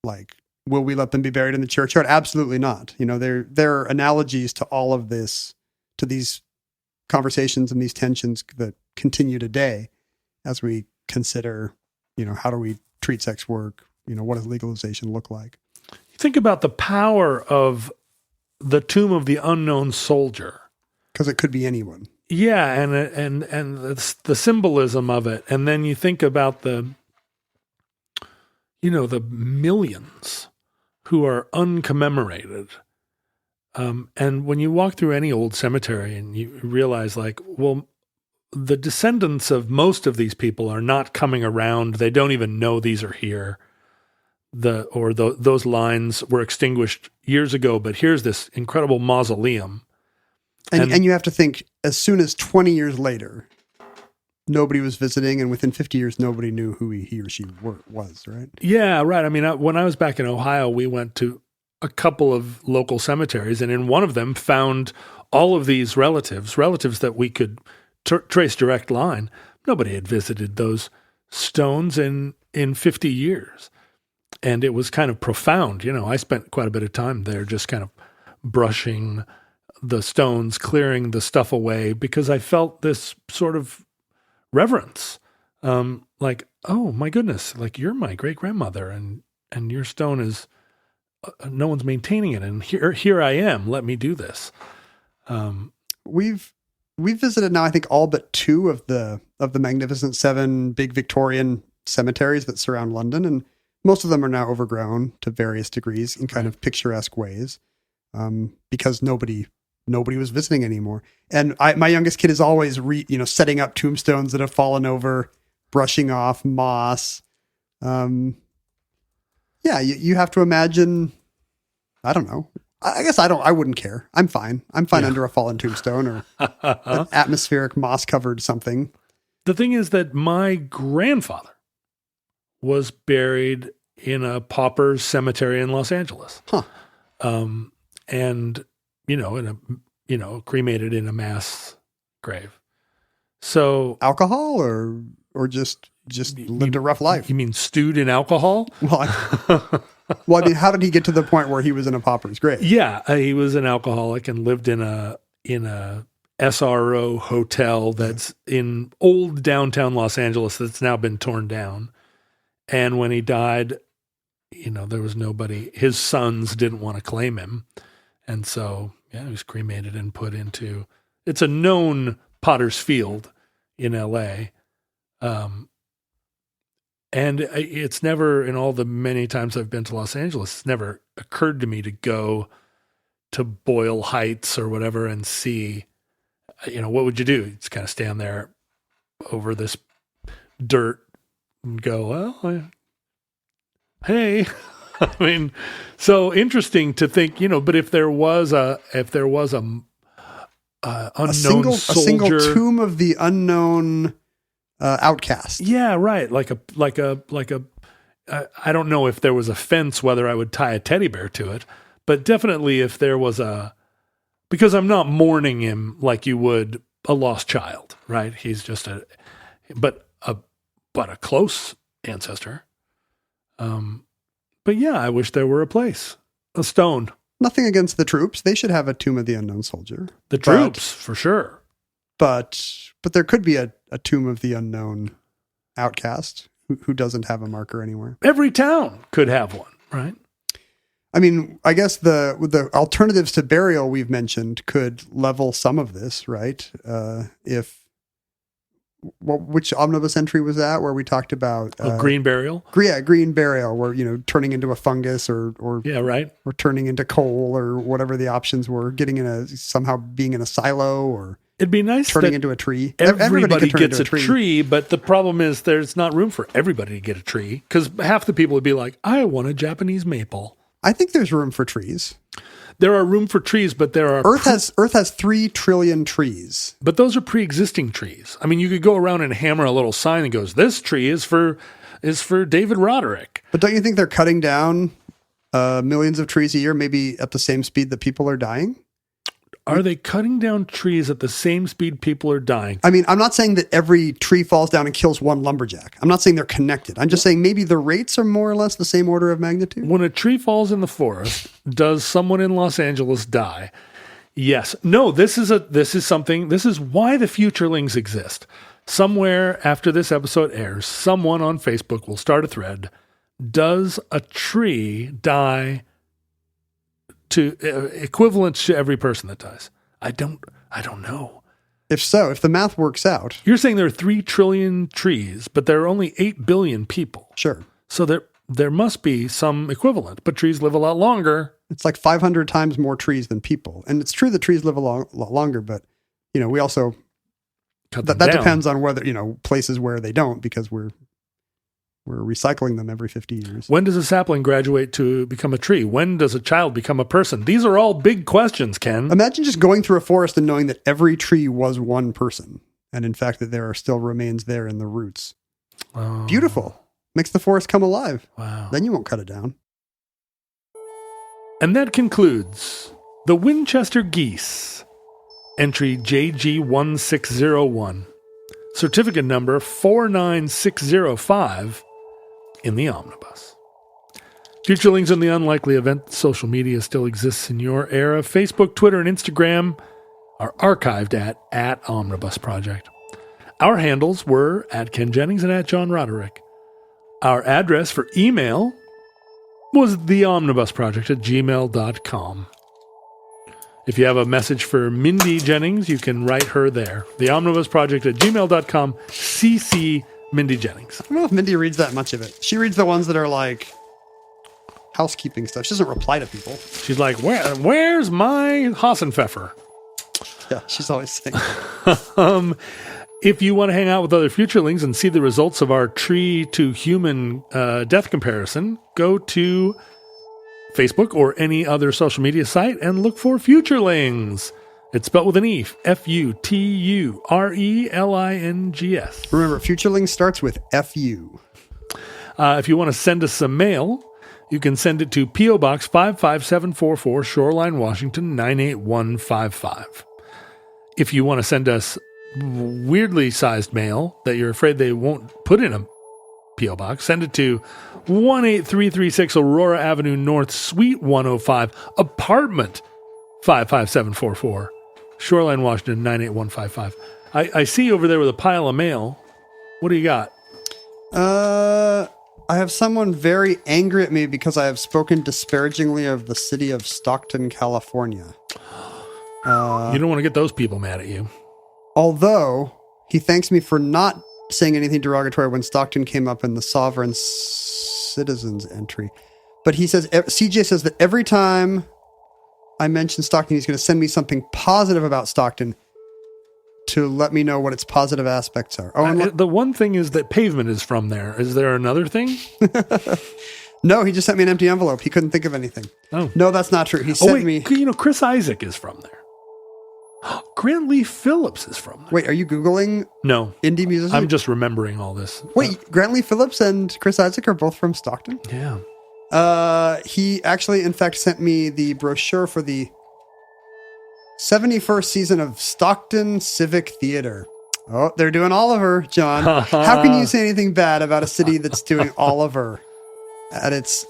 like, will we let them be buried in the churchyard? Absolutely not. There are analogies to all of this, to these conversations and these tensions that continue today as we consider, how do we treat sex work? What does legalization look like? Think about the power of the tomb of the unknown soldier. Because it could be anyone. Yeah, and it's the symbolism of it. And then you think about the millions who are uncommemorated. And when you walk through any old cemetery and you realize, the descendants of most of these people are not coming around. They don't even know these are here. Those lines were extinguished years ago, but here's this incredible mausoleum. And you have to think, as soon as 20 years later, nobody was visiting, and within 50 years, nobody knew who he or she was, right? Yeah, right. I mean, when I was back in Ohio, we went to a couple of local cemeteries, and in one of them found all of these relatives that we could trace direct line. Nobody had visited those stones in 50 years. And it was kind of profound. I spent quite a bit of time there just kind of brushing the stones, clearing the stuff away, because I felt this sort of reverence. Like, oh my goodness, like, you're my great grandmother and your stone is, no one's maintaining it. And here I am, let me do this. We've visited now, I think, all but two of the Magnificent Seven big Victorian cemeteries that surround London. And most of them are now overgrown to various degrees in kind of picturesque ways, because nobody was visiting anymore. And my youngest kid is always setting up tombstones that have fallen over, brushing off moss. You have to imagine, I don't know. I guess I wouldn't care. I'm fine. Under a fallen tombstone or an atmospheric moss covered something. The thing is that my grandfather was buried in a pauper's cemetery in Los Angeles. Huh. And, cremated in a mass grave. So Alcohol or just lived a rough life? You mean stewed in alcohol? Well, I mean, how did he get to the point where he was in a pauper's grave? Yeah, he was an alcoholic and lived in a SRO hotel that's in old downtown Los Angeles that's now been torn down. And when he died, there was nobody. His sons didn't want to claim him. And so, he was cremated and put into, it's a known potter's field in LA. And it's never, in all the many times I've been to Los Angeles, it's never occurred to me to go to Boyle Heights or whatever and see, what would you do? You just kind of stand there over this dirt and go, well, hey, I mean, so interesting to think, but if there was a unknown soldier, a single tomb of the unknown outcast. Yeah, right. Like a. I don't know if there was a fence, whether I would tie a teddy bear to it, but definitely if there was because I'm not mourning him like you would a lost child, right? He's just but a close ancestor. But yeah, I wish there were a stone. Nothing against the troops. They should have a tomb of the unknown soldier. The troops, for sure. But there could be a tomb of the unknown outcast who doesn't have a marker anywhere. Every town could have one, right? I mean, I guess the alternatives to burial we've mentioned could level some of this, right? Which omnibus entry was that where we talked about green burial? Green burial, where turning into a fungus or right, or turning into coal or whatever the options were, somehow being in a silo or. It'd be nice turning into a tree. Everybody gets a tree, but the problem is there's not room for everybody to get a tree because half the people would be like, I want a Japanese maple. I think there's room for trees. There are room for trees, but there are... Earth has 3 trillion trees. But those are pre-existing trees. I mean, you could go around and hammer a little sign that goes, this tree is for David Roderick. But don't you think they're cutting down millions of trees a year, maybe at the same speed that people are dying? Are they cutting down trees at the same speed people are dying? I mean, I'm not saying that every tree falls down and kills one lumberjack. I'm not saying they're connected. I'm just saying maybe the rates are more or less the same order of magnitude. When a tree falls in the forest, does someone in Los Angeles die? Yes. No, this is why the Futurelings exist. Somewhere after this episode airs, someone on Facebook will start a thread. Does a tree die to equivalent to every person that dies? I don't know. If so, if the math works out. You're saying there are 3 trillion trees, but there are only 8 billion people. Sure. So there must be some equivalent, but trees live a lot longer. It's like 500 times more trees than people. And it's true that trees live a lot longer, but we also that depends on whether, places where they don't, because we're recycling them every 50 years. When does a sapling graduate to become a tree? When does a child become a person? These are all big questions, Ken. Imagine just going through a forest and knowing that every tree was one person. And in fact, that there are still remains there in the roots. Oh. Beautiful. Makes the forest come alive. Wow. Then you won't cut it down. And that concludes the Winchester Geese, entry JG1601, certificate number 49605, in the omnibus. Futurelings, in the unlikely event that social media still exists in your era, Facebook, Twitter, and Instagram are archived at Omnibus Project. Our handles were at Ken Jennings and at John Roderick. Our address for email was theomnibusproject@gmail.com. If you have a message for Mindy Jennings, you can write her there. theomnibusproject@gmail.com, CC Mindy Jennings. I don't know if Mindy reads that much of it. She reads the ones that are like housekeeping stuff. She doesn't reply to people. She's like, where's my Hassenpfeffer? Yeah, she's always saying If you want to hang out with other Futurelings and see the results of our tree to human death comparison, go to Facebook or any other social media site and look for Futurelings. It's spelled with an E, Futurelings. Remember, Futurelings starts with FU. If you want to send us some mail, you can send it to P.O. Box 55744, Shoreline, Washington, 98155. If you want to send us weirdly sized mail that you're afraid they won't put in a P.O. Box, send it to 18336 Aurora Avenue North, Suite 105, apartment 55744, Shoreline, Washington, 98155. I see you over there with a pile of mail. What do you got? I have someone very angry at me because I have spoken disparagingly of the city of Stockton, California. You don't want to get those people mad at you. Although he thanks me for not saying anything derogatory when Stockton came up in the Sovereign Citizens entry. But he says, CJ says that every time I mention Stockton, he's going to send me something positive about Stockton to let me know what its positive aspects are. Oh, and the one thing is that pavement is from there. Is there another thing? No, he just sent me an empty envelope. He couldn't think of anything. Oh. No, that's not true. He sent me... Chris Isaac is from there. Grant Lee Phillips is from there. Wait, are you Googling No. indie musicians? I'm just remembering all this. Wait, Grant Lee Phillips and Chris Isaac are both from Stockton? Yeah. He actually, in fact, sent me the brochure for the 71st season of Stockton Civic Theater. Oh, they're doing Oliver, John. How can you say anything bad about a city that's doing Oliver at its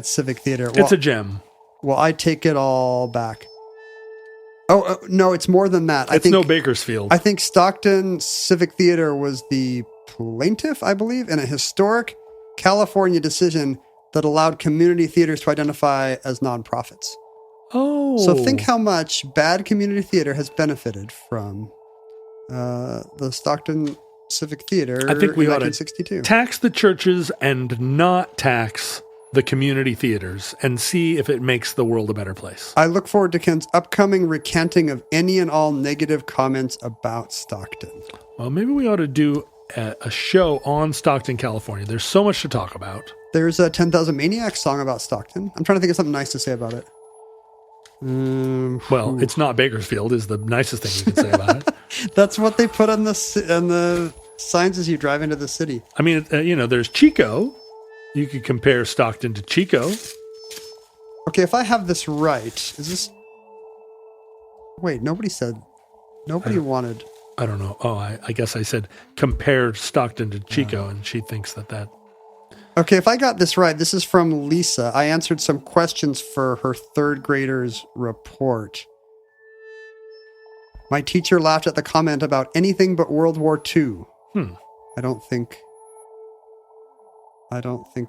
Civic Theater? It's a gem. Well, I take it all back. Oh, no, it's more than that. It's no Bakersfield. I think Stockton Civic Theater was the plaintiff, I believe, in a historic California decision that allowed community theaters to identify as nonprofits. Oh. So think how much bad community theater has benefited from the Stockton Civic Theater I think we in ought 1962. to tax the churches and not tax the community theaters and see if it makes the world a better place. I look forward to Ken's upcoming recanting of any and all negative comments about Stockton. Well, maybe we ought to do a show on Stockton, California. There's so much to talk about. There's a 10,000 Maniacs song about Stockton. I'm trying to think of something nice to say about it. Well, it's not Bakersfield is the nicest thing you can say about it. That's what they put on the signs as you drive into the city. I mean, there's Chico. You could compare Stockton to Chico. Okay, if I have this right, is this... Wait, nobody wanted... I don't know. Oh, I guess I said compare Stockton to Chico, and she thinks that... Okay, if I got this right, this is from Lisa. I answered some questions for her third grader's report. My teacher laughed at the comment about anything but World War II. I don't think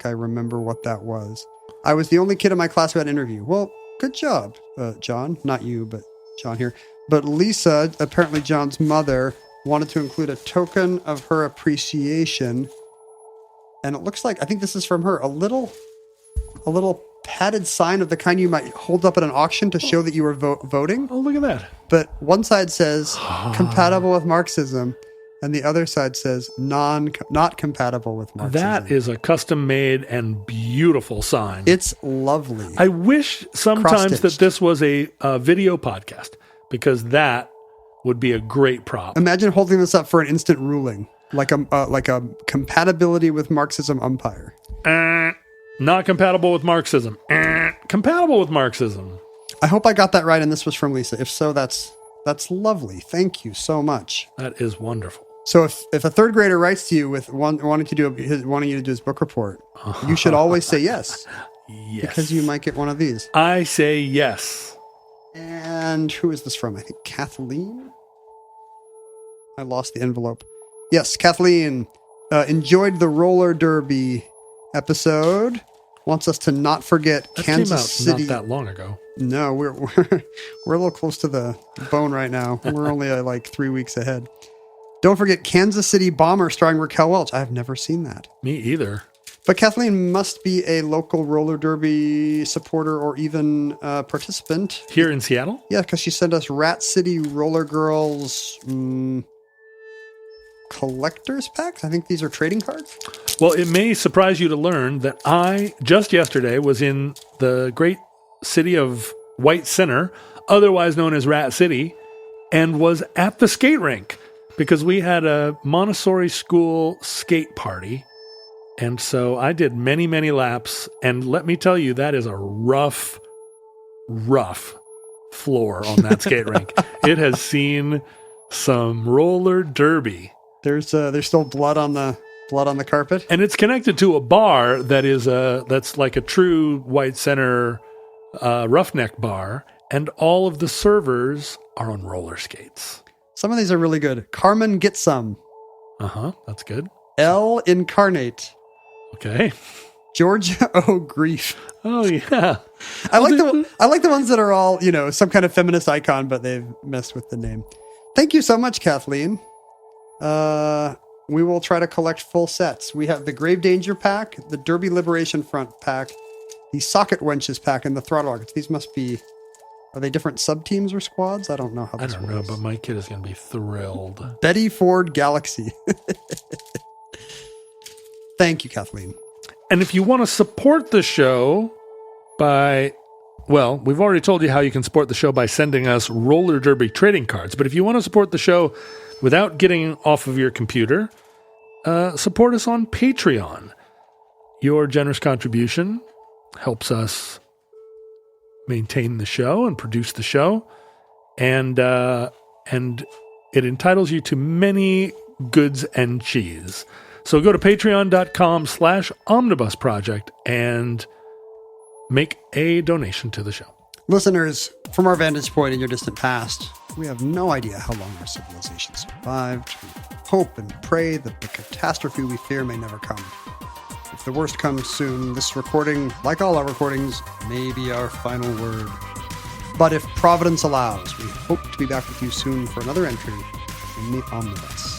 I remember what that was. I was the only kid in my class who had an interview. Well, good job, John. Not you, but John here. But Lisa, apparently John's mother, wanted to include a token of her appreciation. And it looks like, I think this is from her, a little padded sign of the kind you might hold up at an auction to show that you were voting. Oh, look at that. But one side says compatible with Marxism, and the other side says not compatible with Marxism. That is a custom-made and beautiful sign. It's lovely. I wish sometimes that this was a video podcast, because that would be a great prop. Imagine holding this up for an instant ruling, like a compatibility with Marxism umpire. Not compatible with Marxism. Compatible with Marxism. I hope I got that right, and this was from Lisa. If so, that's lovely. Thank you so much. That is wonderful. So if a third grader writes to you with wanting you to do his book report, you should always say yes. Yes. Because you might get one of these. I say yes. And who is this from? I think Kathleen? I lost the envelope. Yes, Kathleen enjoyed the roller derby episode. Wants us to not forget that Kansas came out City. Not that long ago. No, we're a little close to the bone right now. We're only like 3 weeks ahead. Don't forget Kansas City Bomber starring Raquel Welch. I've never seen that. Me either. But Kathleen must be a local roller derby supporter or even participant. Here in Seattle? Yeah, because she sent us Rat City Roller Girls collector's packs. I think these are trading cards. Well, it may surprise you to learn that I, just yesterday, was in the great city of White Center, otherwise known as Rat City, and was at the skate rink because we had a Montessori school skate party. And so I did many, many laps. And let me tell you, that is a rough floor on that skate rink. It has seen some roller derby. There's still blood on the carpet. And it's connected to a bar that's like a true white center roughneck bar. And all of the servers are on roller skates. Some of these are really good. Carmen Get Some. That's good. L Incarnate. Okay. Georgia O Grief. Oh yeah. I like the ones that are all, some kind of feminist icon, but they've messed with the name. Thank you so much, Kathleen. We will try to collect full sets. We have the Grave Danger pack, the Derby Liberation Front pack, the Socket Wenches pack, and the Throttle Rockets. These must be, are they different sub-teams or squads? I don't know how this works. I don't know, but my kid is going to be thrilled. Betty Ford Galaxy. Thank you, Kathleen. And if you want to support the show we've already told you how you can support the show by sending us roller derby trading cards. But if you want to support the show without getting off of your computer, support us on Patreon. Your generous contribution helps us maintain the show and produce the show. And it entitles you to many goods and cheese. So go to patreon.com/omnibus project and make a donation to the show. Listeners, from our vantage point in your distant past, we have no idea how long our civilization survived. We hope and pray that the catastrophe we fear may never come. If the worst comes soon, this recording, like all our recordings, may be our final word. But if Providence allows, we hope to be back with you soon for another entry in the Omnibus.